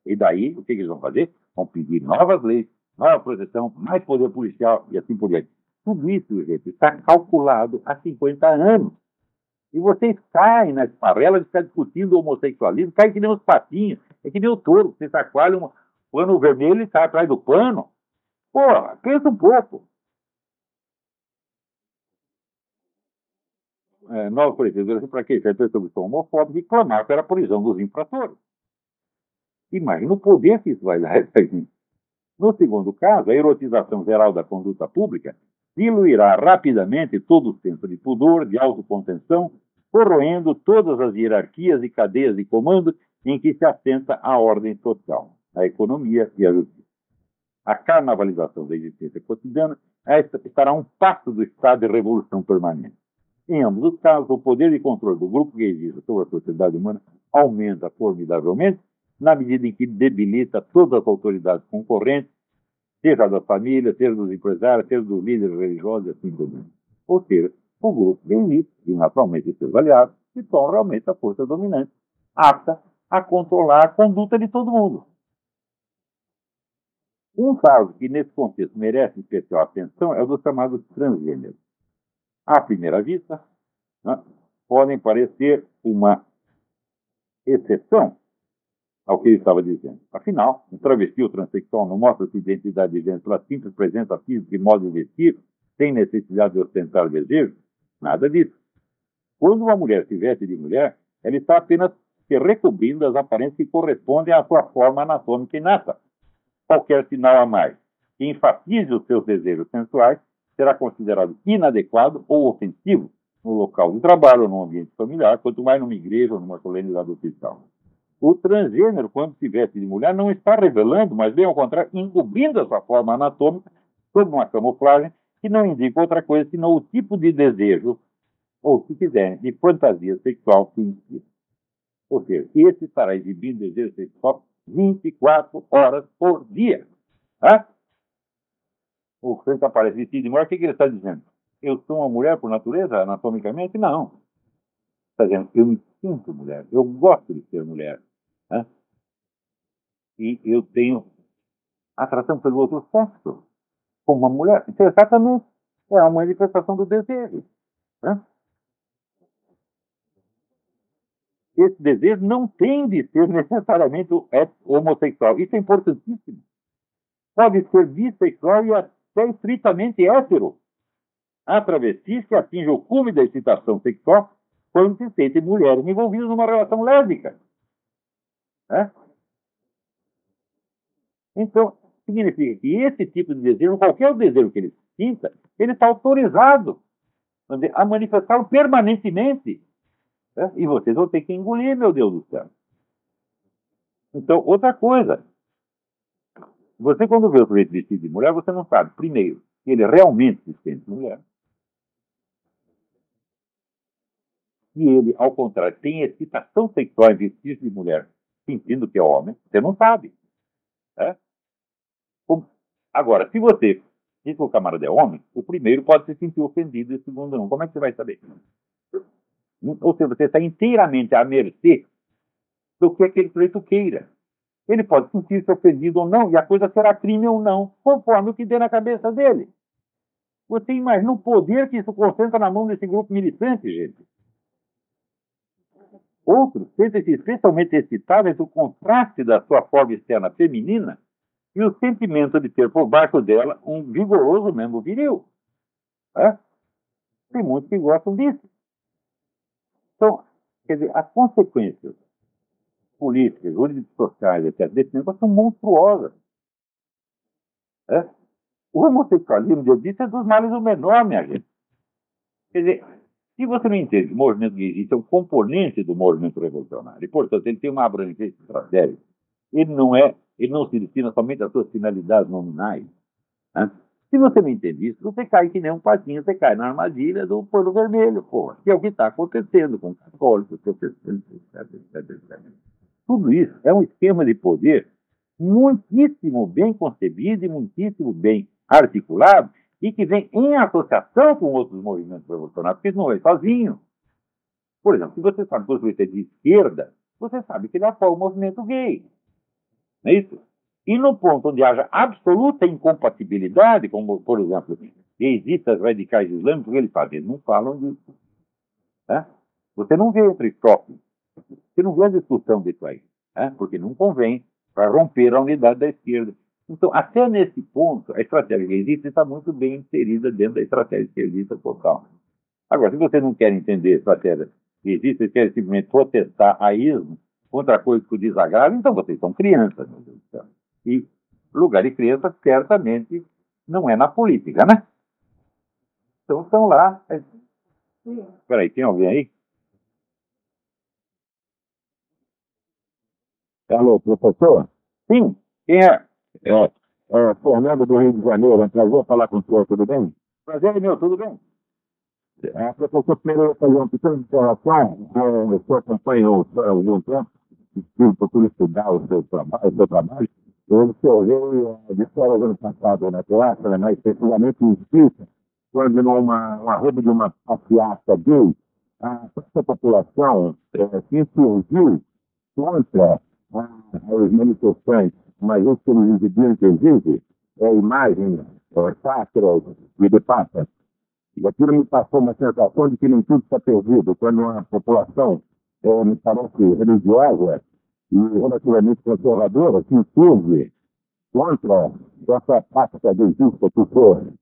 E daí, o que eles vão fazer? Vão pedir novas leis, nova proteção, mais poder policial e assim por diante. Tudo isso, gente, está calculado há 50 anos. E vocês caem na esparrela de ficar discutindo o homossexualismo, caem que nem os patinhos, é que nem o touro, você chacoalha um pano vermelho e sai atrás do pano. Porra, pensa um pouco. Nós, por exemplo, para quem fez perseguição homofóbica e clamar pela prisão dos infratores. Imagina o poder que isso vai dar. No segundo caso, a erotização geral da conduta pública diluirá rapidamente todo o senso de pudor, de autocontenção, corroendo todas as hierarquias e cadeias de comando em que se assenta a ordem social, a economia e a justiça. A carnavalização da existência cotidiana estará a um passo do estado de revolução permanente. Em ambos os casos, o poder de controle do grupo gaysista sobre a sociedade humana aumenta formidavelmente, na medida em que debilita todas as autoridades concorrentes, seja das famílias, seja dos empresários, seja dos líderes religiosos e assim por diante. Ou seja, o grupo gaysista, e naturalmente seus aliados, se torna realmente a força dominante, apta a controlar a conduta de todo mundo. Um caso que, nesse contexto, merece especial atenção é o dos chamados transgêneros. À primeira vista, né, podem parecer uma exceção ao que ele estava dizendo. Afinal, um travesti ou transexual não mostra sua identidade de gênero pela simples presença física e modo de vestir, sem necessidade de ostentar desejo? Nada disso. Quando uma mulher se veste de mulher, ela está apenas se recobrindo as aparências que correspondem à sua forma anatômica inata. Qualquer sinal a mais que enfatize os seus desejos sensuais será considerado inadequado ou ofensivo no local de trabalho ou no ambiente familiar, quanto mais numa igreja ou numa solenidade oficial. O transgênero, quando se veste de mulher, não está revelando, mas bem ao contrário, encobrindo a sua forma anatômica sob uma camuflagem que não indica outra coisa senão o tipo de desejo, ou, se quiserem, de fantasia sexual que inspira. Ou seja, esse estará exibindo desejo sexual 24 horas por dia. Tá? O sujeito aparece vestido de mulher, o que ele está dizendo? Eu sou uma mulher por natureza, anatomicamente? Não. Está dizendo, eu me sinto mulher, eu gosto de ser mulher. Né? E eu tenho atração pelo outro sexo, como uma mulher. Então, exatamente, é uma manifestação do desejo. Né? Esse desejo não tem de ser necessariamente homossexual. Isso é importantíssimo. Pode ser bissexual e até estritamente hétero. Há travestis que atingem o cume da excitação sexual quando se sentem mulheres envolvidas numa relação lésbica. Né? Então, significa que esse tipo de desejo, qualquer desejo que ele sinta, ele está autorizado a manifestá-lo permanentemente. Né? E vocês vão ter que engolir, meu Deus do céu. Então, outra coisa. Você, quando vê o sujeito vestido de mulher, você não sabe, primeiro, que ele realmente se sente mulher. E ele, ao contrário, tem excitação sexual em vestir-se de mulher, sentindo que é homem. Você não sabe. Né? Agora, se você diz que o camarada é homem, o primeiro pode se sentir ofendido e o segundo não. Como é que você vai saber? Ou seja, você está inteiramente à mercê do que aquele sujeito queira. Ele pode sentir-se ofendido ou não, e a coisa será crime ou não, conforme o que dê na cabeça dele. Você imagina o poder que isso concentra na mão desse grupo militante, gente. Outros sentem-se especialmente excitados do contraste da sua forma externa feminina e o sentimento de ter por baixo dela um vigoroso membro viril. É? Tem muitos que gostam disso. Então, quer dizer, as consequências políticas, jurídicas, sociais, etc., desse negócio são monstruosas. É? O homossexualismo, eu disse, é dos males o menor, minha gente. Quer dizer, se você não entende que o movimento gay existe é um componente do movimento revolucionário, e, portanto, ele tem uma abrangência estratégica, ele não se destina somente às suas finalidades nominais. Né? Se você não entende isso, você cai que nem um patinho, você cai na armadilha do Porto Vermelho, porra, que é o que está acontecendo com católicos, protestantes, etc. Tudo isso é um esquema de poder muitíssimo bem concebido e muitíssimo bem articulado e que vem em associação com outros movimentos revolucionários, porque não é sozinho. Por exemplo, se você sabe que o sujeito é de esquerda, você sabe que ele apoia o movimento gay. Não é isso? E no ponto onde haja absoluta incompatibilidade, como, por exemplo, gaysistas radicais islâmicos, o que eles fazem? Eles não falam disso. Né? Você não vê entre choques. Você não vê a discussão disso aí. Né? Porque não convém para romper a unidade da esquerda. Então, até nesse ponto, a estratégia gaysista está muito bem inserida dentro da estratégia esquerdista total. Agora, se você não quer entender a estratégia gaysista, você quer simplesmente protestar a ismo contra coisas que o desagradam, então vocês são crianças, meu Deus do céu. E lugar de criança, certamente, não é na política, né? Então, estão lá. Espera aí, tem alguém aí? Alô, professor? Sim, quem é? Fernando do Rio de Janeiro. É um prazer falar com o senhor, tudo bem? Prazer, meu, tudo bem? Professor, primeiro eu vou fazer uma pequena observação. O senhor acompanhou o senhor há algum tempo, procura estudar o seu trabalho. Eu observei de férias ano passado na teatro, mais precisamente em Suíça, quando numa rede de uma passeata gay, essa população se insurgiu contra os manifestantes, mas isso que eles exigiam que exige é imagem sacras e de papas. E aquilo me passou uma sensação de que nem tudo está perdido, quando uma população, me parece, religiosa e relativamente conservadora, se insurge contra essa prática gaysista que o senhor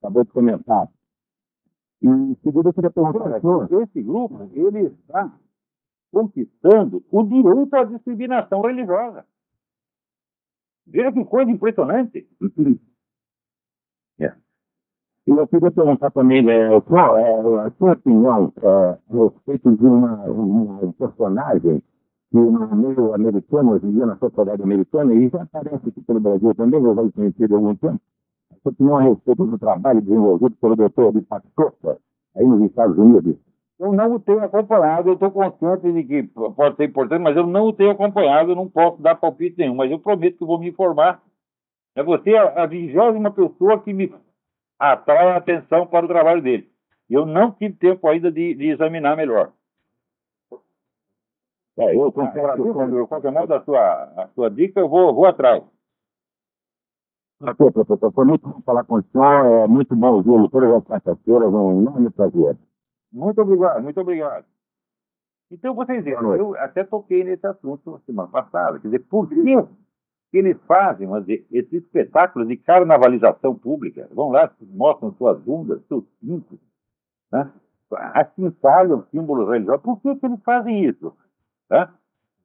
acabou de comentar. E, em seguida, eu queria perguntar, esse grupo, ele está conquistando o direito à discriminação religiosa. Veja que coisa impressionante. E eu queria perguntar também, a sua opinião a respeito de um personagem que no meio americano, hoje em dia, na sociedade americana, e já aparece aqui pelo Brasil também, eu já conheci há algum tempo, a sua opinião a respeito do trabalho desenvolvido pelo Dr. Deepak Chopra, aí nos Estados Unidos, Eu não o tenho acompanhado, eu estou consciente de que pode ser importante, mas eu não o tenho acompanhado, eu não posso dar palpite nenhum, mas eu prometo que eu vou me informar. É você a 20ª pessoa que me atrai a atenção para o trabalho dele. E eu não tive tempo ainda de examinar melhor. Eu concordo, qualquer modo, a sua dica, eu vou atrás. Ok, professor, foi muito bom falar com o senhor, é muito bom ouvi-lo todas as quartas-feiras, um enorme prazer. Muito obrigado, muito obrigado. Então, vocês viram, eu até toquei nesse assunto semana passada. Quer dizer, por que eles fazem esses espetáculos de carnavalização pública? Vão lá, mostram suas bundas, seus cintos, né? Assim falham símbolos religiosos. Por que eles fazem isso? Né?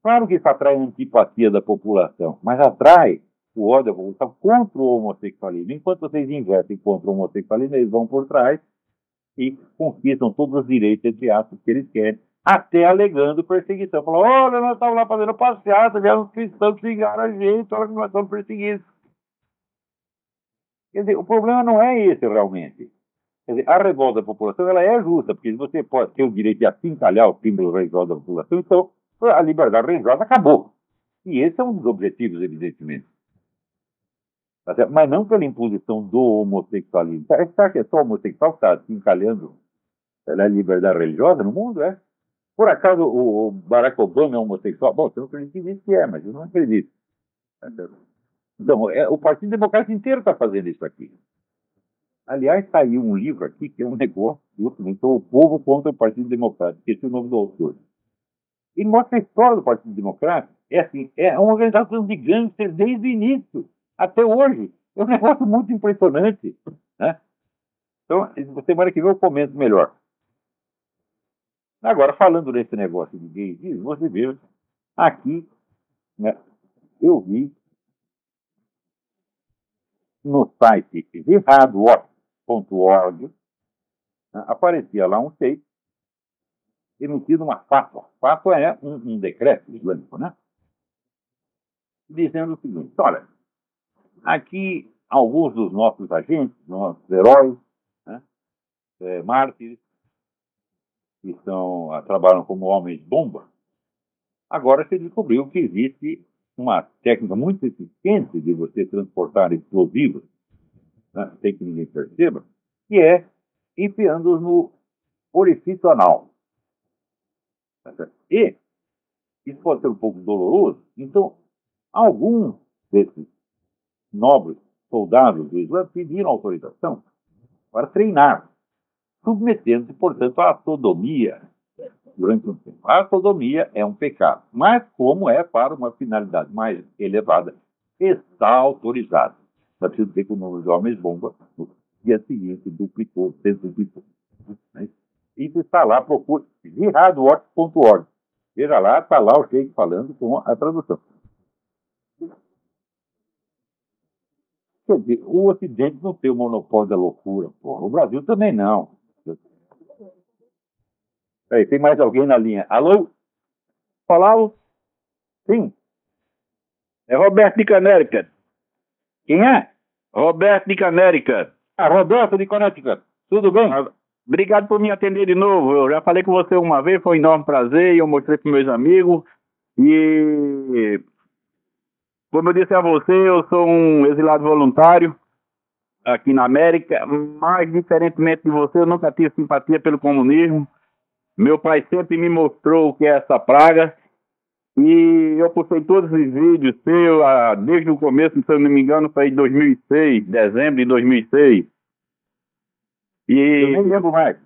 Claro que isso atrai a antipatia da população, mas atrai o ódio da população contra o homossexualismo. Enquanto vocês investem contra o homossexualismo, eles vão por trás e conquistam todos os direitos, entre aspas, que eles querem, até alegando perseguição. Falou, olha, nós estávamos lá fazendo passeata, vieram os cristãos que xingaram a gente, olha que nós estamos perseguidos. Quer dizer, o problema não é esse realmente. Quer dizer, a revolta da população ela é justa, porque você pode ter o direito de apincalhar o símbolo religioso da população, então a liberdade religiosa acabou. E esse é um dos objetivos, evidentemente. Mas não pela imposição do homossexualismo. Será que é só o homossexual que está apincalhando a liberdade religiosa no mundo? É? Por acaso o Barack Obama é homossexual? Bom, você não acredita que é, mas eu não acredito. Então, o Partido Democrata inteiro está fazendo isso aqui. Aliás, saiu um livro aqui que é um negócio, então, O Povo contra o Partido Democrata, esqueci o nome do autor. E mostra a história do Partido Democrata. É assim, é uma organização de gangsters desde o início, até hoje. É um negócio muito impressionante. Né? Então, semana que vem eu comento melhor. Agora, falando desse negócio de gays, você vê, aqui, né, eu vi no site jihadwatch.org, né, aparecia lá um sheik emitido uma fatwa. Fatwa é um decreto islâmico, né? Dizendo o seguinte, olha, aqui alguns dos nossos agentes, nossos heróis, né, mártires, que trabalham como homens-bomba, agora se descobriu que existe uma técnica muito eficiente de você transportar explosivos, né, sem que ninguém perceba, que é enfiando-os no orifício anal. E isso pode ser um pouco doloroso, então alguns desses nobres soldados do Islã pediram autorização para treinar, submetendo-se, portanto, à sodomia durante um tempo. A sodomia é um pecado, mas como é para uma finalidade mais elevada, está autorizado. Não é preciso dizer que o número de homens-bomba no dia seguinte duplicou, duplicou. Isso está lá, procure jihadwatch.org. Veja lá, está lá o sheik falando com a tradução. Quer dizer, o Ocidente não tem o monopólio da loucura, porra. O Brasil também não. Peraí, tem mais alguém na linha? Alô? Olá, Sim. é Roberto de Connecticut. Quem é? Roberto de Connecticut. Roberto de Connecticut. Tudo bem? Obrigado por me atender de novo. Eu já falei com você uma vez, foi um enorme prazer, e eu mostrei para meus amigos. E, como eu disse a você, eu sou um exilado voluntário aqui na América, mas, diferentemente de você, eu nunca tive simpatia pelo comunismo. Meu pai sempre me mostrou o que é essa praga. E eu postei todos os vídeos seus, desde o começo, se eu não me engano, foi em 2006, dezembro de 2006. Eu nem lembro mais.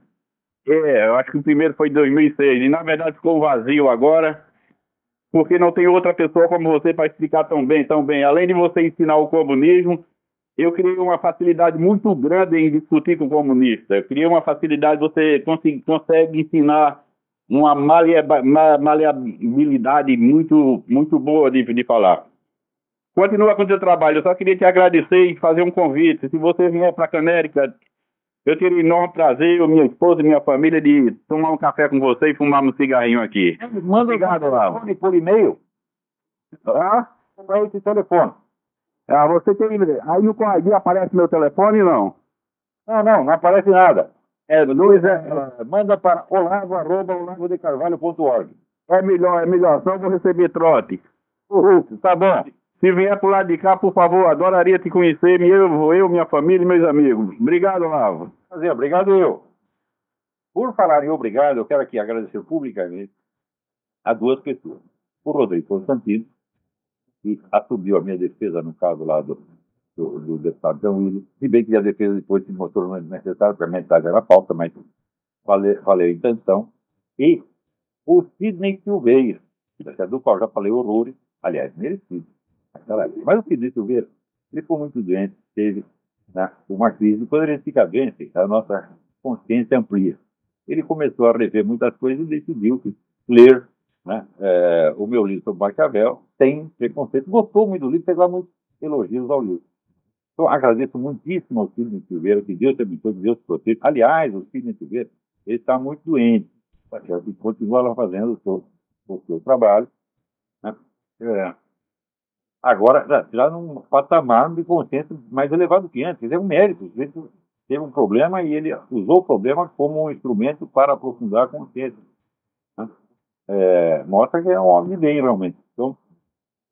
Eu acho que o primeiro foi em 2006. E na verdade ficou vazio agora, porque não tem outra pessoa como você para explicar tão bem. Além de você ensinar o comunismo, eu criei uma facilidade muito grande em discutir com o comunista. Eu criei uma facilidade, você consegue ensinar uma maleabilidade muito, muito boa de falar. Continua com o seu trabalho. Eu só queria te agradecer e fazer um convite. Se você vier para Canérica, eu teria enorme prazer, eu, minha esposa e minha família, de tomar um café com você e fumar um cigarrinho aqui. Manda um por e-mail. Para esse telefone. Você tem... Aí no ID aparece meu telefone, não? Não aparece nada. Luiz Manda para olavo@olavodecarvalho.org. é melhor, só vou receber trote. Tá bom. Se vier pro lado de cá, por favor, adoraria te conhecer, eu, minha família e meus amigos. Obrigado, Olavo. Prazer, obrigado eu. Por falar em obrigado, eu quero aqui agradecer publicamente a duas pessoas. O Rodrigo Constantino, que assumiu a minha defesa no caso lá do deputado João Willis, se bem que a defesa depois se mostrou necessária, porque a metade era falta, mas valeu a intenção. E o Sidney Silveira, do qual já falei horrores, aliás, merecido. Mas o Sidney Silveira, ele ficou muito doente, teve uma crise, e quando ele fica doente, a nossa consciência amplia. Ele começou a rever muitas coisas e decidiu ler o meu livro sobre Maquiavel, sem preconceito, gostou muito do livro, fez lá muitos elogios ao livro. Então, agradeço muitíssimo ao Sidney Silveira, que Deus te abençoe, que Deus te proteja. Aliás, o Sidney Silveira, ele está muito doente, e continua lá fazendo o seu trabalho, né? Agora, já num patamar de consciência mais elevado que antes. Ele é um médico, ele teve um problema e ele usou o problema como um instrumento para aprofundar a consciência, né? Mostra que é um homem de bem, realmente. Então,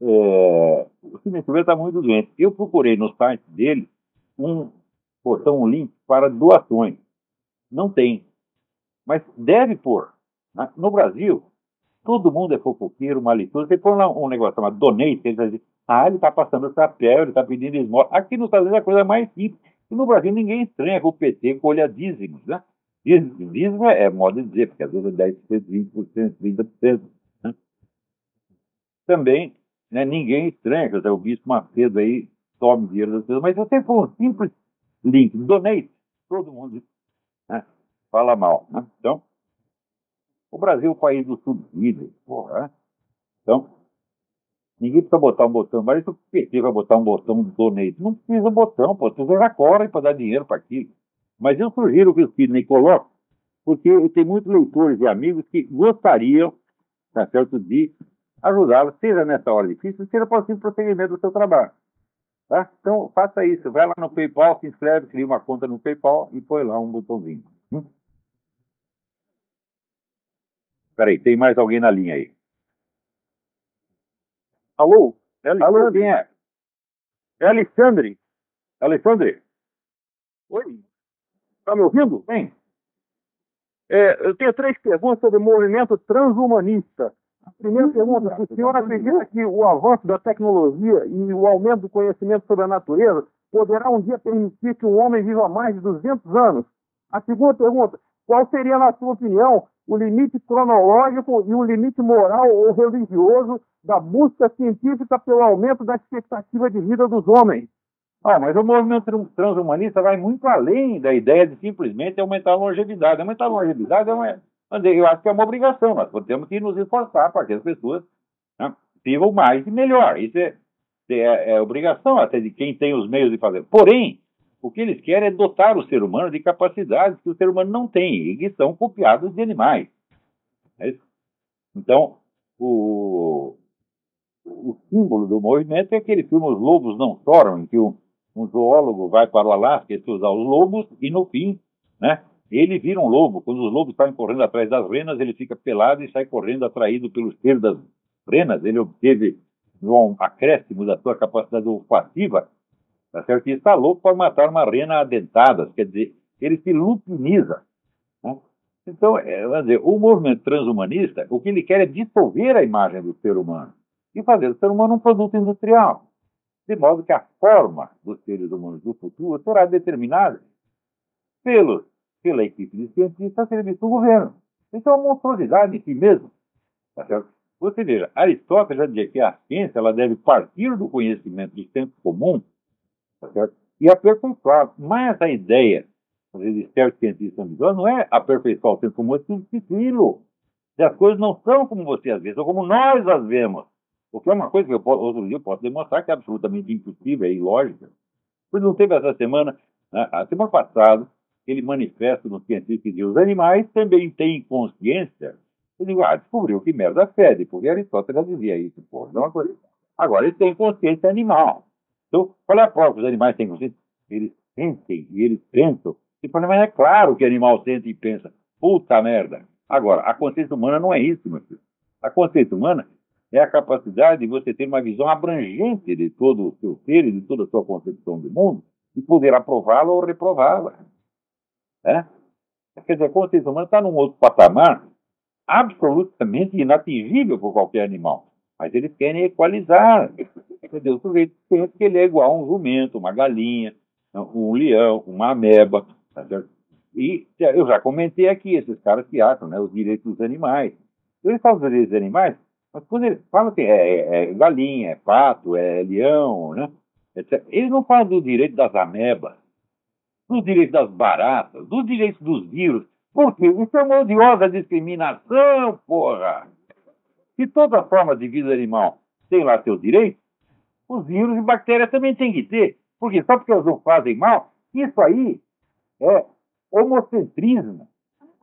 o Sidney Silveira está muito doente. Eu procurei no site dele um link para doações. Não tem. Mas deve pôr. Né? No Brasil, todo mundo é fofoqueiro, malicioso. Você põe lá um negócio chamado donate, ele vai dizer, ele está passando o chapéu, ele está pedindo esmola. Aqui nos Estados Unidos é a coisa mais simples. E no Brasil ninguém estranha com o PT colha dízimos, né? Dízimo é modo de dizer, porque às vezes é 10%, 20%, 30%. Né? Também, né, ninguém estranha, que o Bispo Macedo aí tome dinheiro das pessoas, mas se você for um simples link, donate, todo mundo, né, fala mal. Né? Então, o Brasil é o país do subsídio, porra. Né? Então, ninguém precisa botar um botão, mas se o PT vai botar um botão de donate, não precisa botão, pô, você já corre para dar dinheiro para aquilo. Mas eu sugiro que o Sidney coloque, porque eu tenho muitos leitores e amigos que gostariam, tá certo, de ajudá-lo, seja nessa hora difícil, seja para o simples prosseguimento do seu trabalho. Tá? Então, faça isso. Vai lá no PayPal, se inscreve, cria uma conta no PayPal e põe lá um botãozinho. Peraí, tem mais alguém na linha aí? Alô? Alô, quem é? É Alexandre. Alexandre? Oi? Tá me ouvindo? Bem. Eu tenho 3 perguntas sobre o movimento transhumanista. A primeira pergunta, o senhor acredita que o avanço da tecnologia e o aumento do conhecimento sobre a natureza poderá um dia permitir que um homem viva mais de 200 anos? A segunda pergunta, qual seria, na sua opinião, o limite cronológico e o limite moral ou religioso da busca científica pelo aumento da expectativa de vida dos homens? Mas o movimento transhumanista vai muito além da ideia de simplesmente aumentar a longevidade. Aumentar a longevidade eu acho que é uma obrigação. Nós temos que nos esforçar para que as pessoas, né, vivam mais e melhor. Isso é obrigação até de quem tem os meios de fazer. Porém, o que eles querem é dotar o ser humano de capacidades que o ser humano não tem e que são copiadas de animais. É isso? Então, o símbolo do movimento é aquele filme Os Lobos Não Choram, em que um zoólogo vai para o Alasca estudar os lobos e, no fim, né, ele vira um lobo. Quando os lobos saem correndo atrás das renas, ele fica pelado e sai correndo atraído pelo cheiro das renas. Ele obteve um acréscimo da sua capacidade olfativa, tá certo? E está louco para matar uma rena adentada. Quer dizer, ele se lupiniza. Né? Então, vamos dizer, o movimento transhumanista, o que ele quer é dissolver a imagem do ser humano e fazer do ser humano um produto industrial. De modo que a forma dos seres humanos do futuro será determinada pela equipe de cientistas a serviço do governo. Isso é uma monstruosidade em si mesmo. Tá certo? Você veja, Aristóteles já dizia que a ciência ela deve partir do conhecimento do senso comum, tá certo? E aperfeiçoar. Mas a ideia de certos cientistas não é aperfeiçoar o senso comum, é substituí-lo. Se as coisas não são como você às vezes, ou como nós as vemos. O que é uma coisa que outro dia eu posso demonstrar que é absolutamente impossível, é ilógica. Por não teve essa semana, né, a semana passada, ele manifesta no científico que diz, os animais também têm consciência. Eu digo, descobriu que merda fede, porque Aristóteles já dizia isso, pô. Não é uma coisa. Agora, eles têm consciência animal. Então, qual é a prova que os animais têm consciência? Eles sentem e eles pensam Mas é claro que animal sente e pensa, puta merda. Agora, a consciência humana não é isso, meu filho. A consciência humana é a capacidade de você ter uma visão abrangente de todo o seu ser e de toda a sua concepção do mundo e poder aprová-la ou reprová-la. Né? Quer dizer, a consciência humana está num outro patamar absolutamente inatingível por qualquer animal. Mas eles querem equalizar. Entendeu? O sujeito pensa que ele é igual a um jumento, uma galinha, um leão, uma ameba. Tá certo? E eu já comentei aqui, esses caras que acham, né, os direitos dos animais. Eles falam dos direitos dos animais, mas quando eles falam que é galinha, é pato, é leão, né, etc., eles não falam do direito das amebas, dos direitos das baratas, dos direitos dos vírus. Por quê? Isso é uma odiosa discriminação, porra! Se toda forma de vida animal tem lá seus direitos, os vírus e bactérias também têm que ter. Porque só porque eles não fazem mal, isso aí é homocentrismo,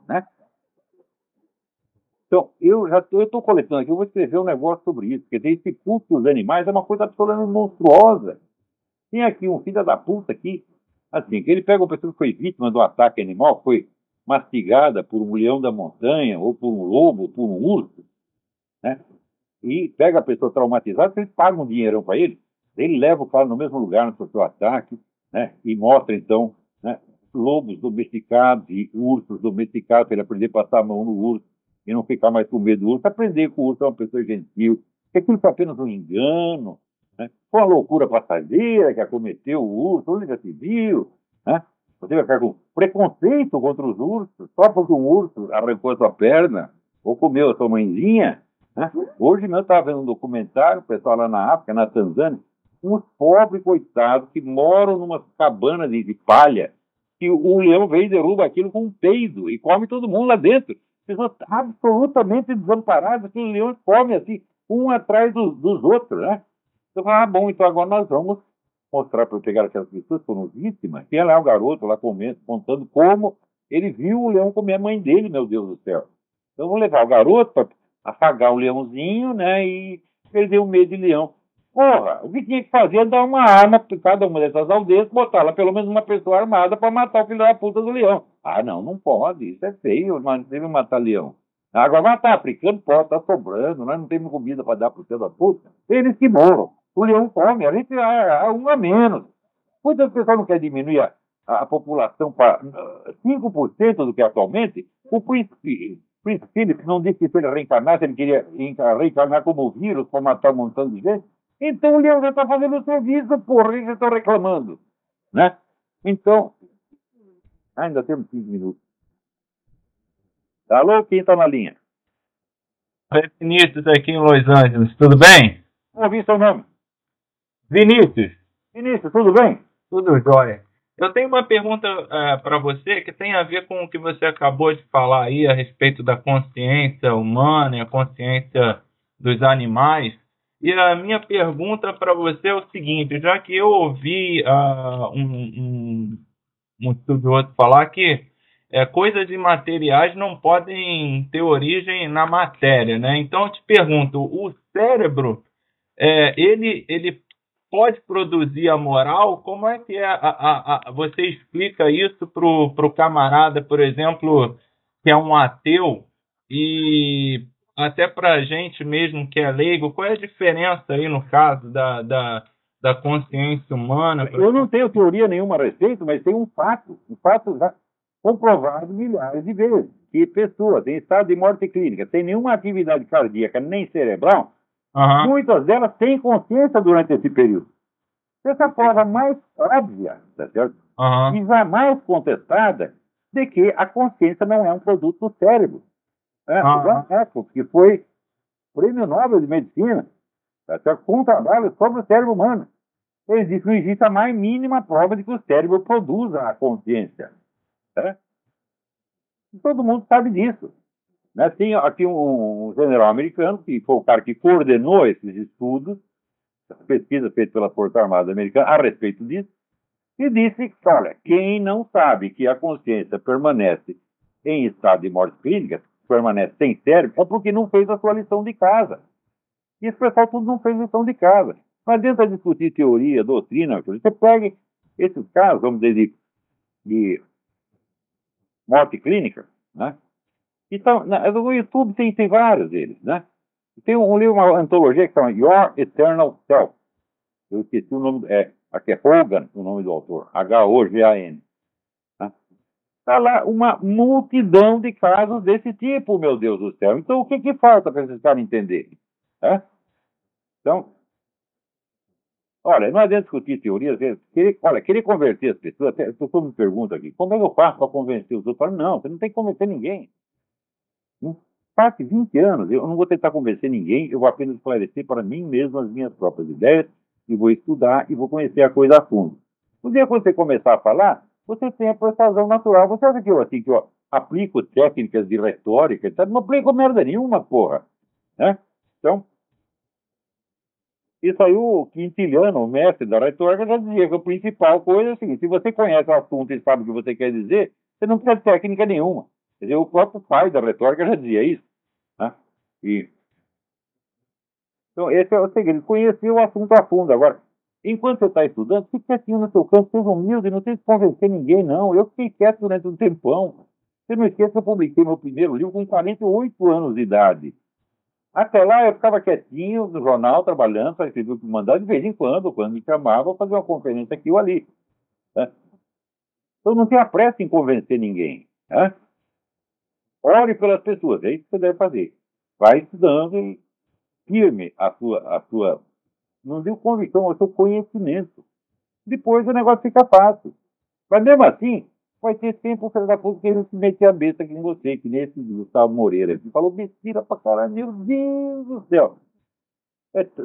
né? Então, eu estou coletando aqui, eu vou escrever um negócio sobre isso, porque esse culto dos animais é uma coisa absolutamente monstruosa. Tem aqui um filho da puta aqui, assim, que ele pega uma pessoa que foi vítima do ataque animal, foi mastigada por um leão da montanha, ou por um lobo, ou por um urso, né? E pega a pessoa traumatizada, ele paga um dinheirão para ele leva o cara no mesmo lugar no seu ataque, né? E mostra, então, né, lobos domesticados e ursos domesticados, para ele aprender a passar a mão no urso e não ficar mais com medo do urso, aprender que o urso é uma pessoa gentil, que aquilo foi apenas um engano, né? Foi uma loucura passageira que acometeu o urso, onde já se viu, né? Você vai ficar com preconceito contra os ursos, só porque um urso arrancou a sua perna ou comeu a sua mãezinha, né? Hoje mesmo eu estava vendo um documentário, o pessoal lá na África, na Tanzânia, uns pobres coitados que moram numa cabana de palha, que o leão vem e derruba aquilo com um peido e come todo mundo lá dentro. Pessoas absolutamente desamparadas, que os leões comem assim, um atrás dos outros, né? Eu falei, bom, então agora nós vamos mostrar para eu pegar aquelas pessoas que foram vítimas, que lá é o garoto lá contando como ele viu o leão comer a mãe dele, meu Deus do céu. Então eu vou levar o garoto para afagar o leãozinho, né, e perder o medo de leão. Porra, o que tinha que fazer é dar uma arma para cada uma dessas aldeias, botar lá pelo menos uma pessoa armada para matar o filho da puta do leão. Ah, não pode, isso é feio, mas não deve matar leão. Agora matar africano, pode, tá sobrando, nós não temos comida para dar pro filho da puta. Eles que morram. O leão come, a gente há um a menos. Muitas pessoas não querem diminuir a população para 5% do que atualmente. O príncipe Philip não disse que se ele reencarnasse, ele queria reencarnar como vírus para matar um montão de gente. Então o leão já está fazendo o serviço, porra, eles já estão reclamando. Né? Então, ainda temos 5 minutos. Alô, quem está na linha? Vinícius aqui em Los Angeles, tudo bem? Não ouvi seu nome. Vinícius. Vinícius, tudo bem? Tudo jóia. Eu tenho uma pergunta para você que tem a ver com o que você acabou de falar aí a respeito da consciência humana e a consciência dos animais. E a minha pergunta para você é o seguinte, já que eu ouvi um estudioso falar que coisas imateriais não podem ter origem na matéria, né? Então eu te pergunto, o cérebro, ele pode produzir a moral? Como é que você explica isso pro camarada, por exemplo, que é um ateu, e até para a gente mesmo que é leigo, qual é a diferença aí no caso da consciência humana? Eu não tenho teoria nenhuma a respeito, mas tem um fato já comprovado milhares de vezes, que pessoas em estado de morte clínica, sem nenhuma atividade cardíaca nem cerebral, muitas delas têm consciência durante esse período. Essa é a prova mais óbvia, tá certo? E jamais contestada de que a consciência não é um produto do cérebro. Que foi prêmio Nobel de Medicina, tá certo? Com um trabalho sobre o cérebro humano. Ele disse que não existe a mais mínima prova de que o cérebro produza a consciência. Né? E todo mundo sabe disso. Né? Tem aqui um general americano, que foi o cara que coordenou esses estudos, pesquisa feita pela Força Armada Americana a respeito disso, e disse que, olha, quem não sabe que a consciência permanece em estado de morte clínica, permanece sem cérebro, é porque não fez a sua lição de casa. E esse pessoal tudo não fez lição de casa. Não adianta discutir teoria, doutrina, você pega esses casos, vamos dizer, de morte clínica, né? Então, no YouTube tem vários deles, né? Tem um livro, uma antologia que chama Your Eternal Self. Eu esqueci o nome, aqui é Hogan, o nome do autor, Hogan. Né? Está lá uma multidão de casos desse tipo, meu Deus do céu. Então, o que falta para esses caras entenderem? Né? Então, olha, não adianta discutir teorias. Querer converter as pessoas, as pessoas me perguntam aqui, como é que eu faço para convencer os outros? Eu falo, não, você não tem que convencer ninguém. Passe 20 anos, eu não vou tentar convencer ninguém, eu vou apenas esclarecer para mim mesmo as minhas próprias ideias, e vou estudar e vou conhecer a coisa a fundo. No dia que você começar a falar, você tem a persuasão natural. Você acha que eu aplico técnicas de retórica, etc? Não aplico merda nenhuma, porra. Né? Então, isso aí o Quintiliano, o mestre da retórica, já dizia que a principal coisa é o seguinte: se você conhece o assunto e sabe o que você quer dizer, você não precisa de técnica nenhuma. Quer dizer, o próprio pai da retórica já dizia isso. Né? Então, esse é o segredo: conhecer o assunto a fundo. Agora, enquanto você está estudando, fique quietinho no seu canto, seja humilde, não tem que convencer ninguém, não. Eu fiquei quieto durante um tempão. Você não esqueça que eu publiquei meu primeiro livro com 48 anos de idade. Até lá eu ficava quietinho no jornal, trabalhando, para escrever o que mandava, de vez em quando me chamava, fazer uma conferência aqui ou ali. Né? Então não tenha pressa em convencer ninguém. Né? Ore pelas pessoas, é isso que você deve fazer. Vai estudando e firme a sua não digo convicção, o seu conhecimento. Depois o negócio fica fácil. Mas mesmo assim, vai ter sempre um filho da puta que ele se mete a besta aqui em você, que nem esse Gustavo Moreira. Ele falou besteira pra caralho, meu Deus do céu.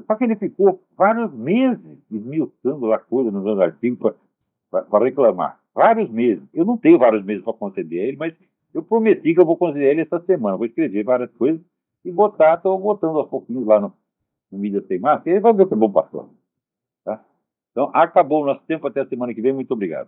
Só que ele ficou vários meses esmiuçando a coisa nos meus artigos para reclamar. Vários meses. Eu não tenho vários meses para conceder a ele, mas eu prometi que eu vou conceder a ele essa semana. Vou escrever várias coisas e estou botando aos pouquinhos lá no Mídia Sem Massa, e ele vai ver o que é bom passar. Tá? Então, acabou o nosso tempo. Até a semana que vem. Muito obrigado.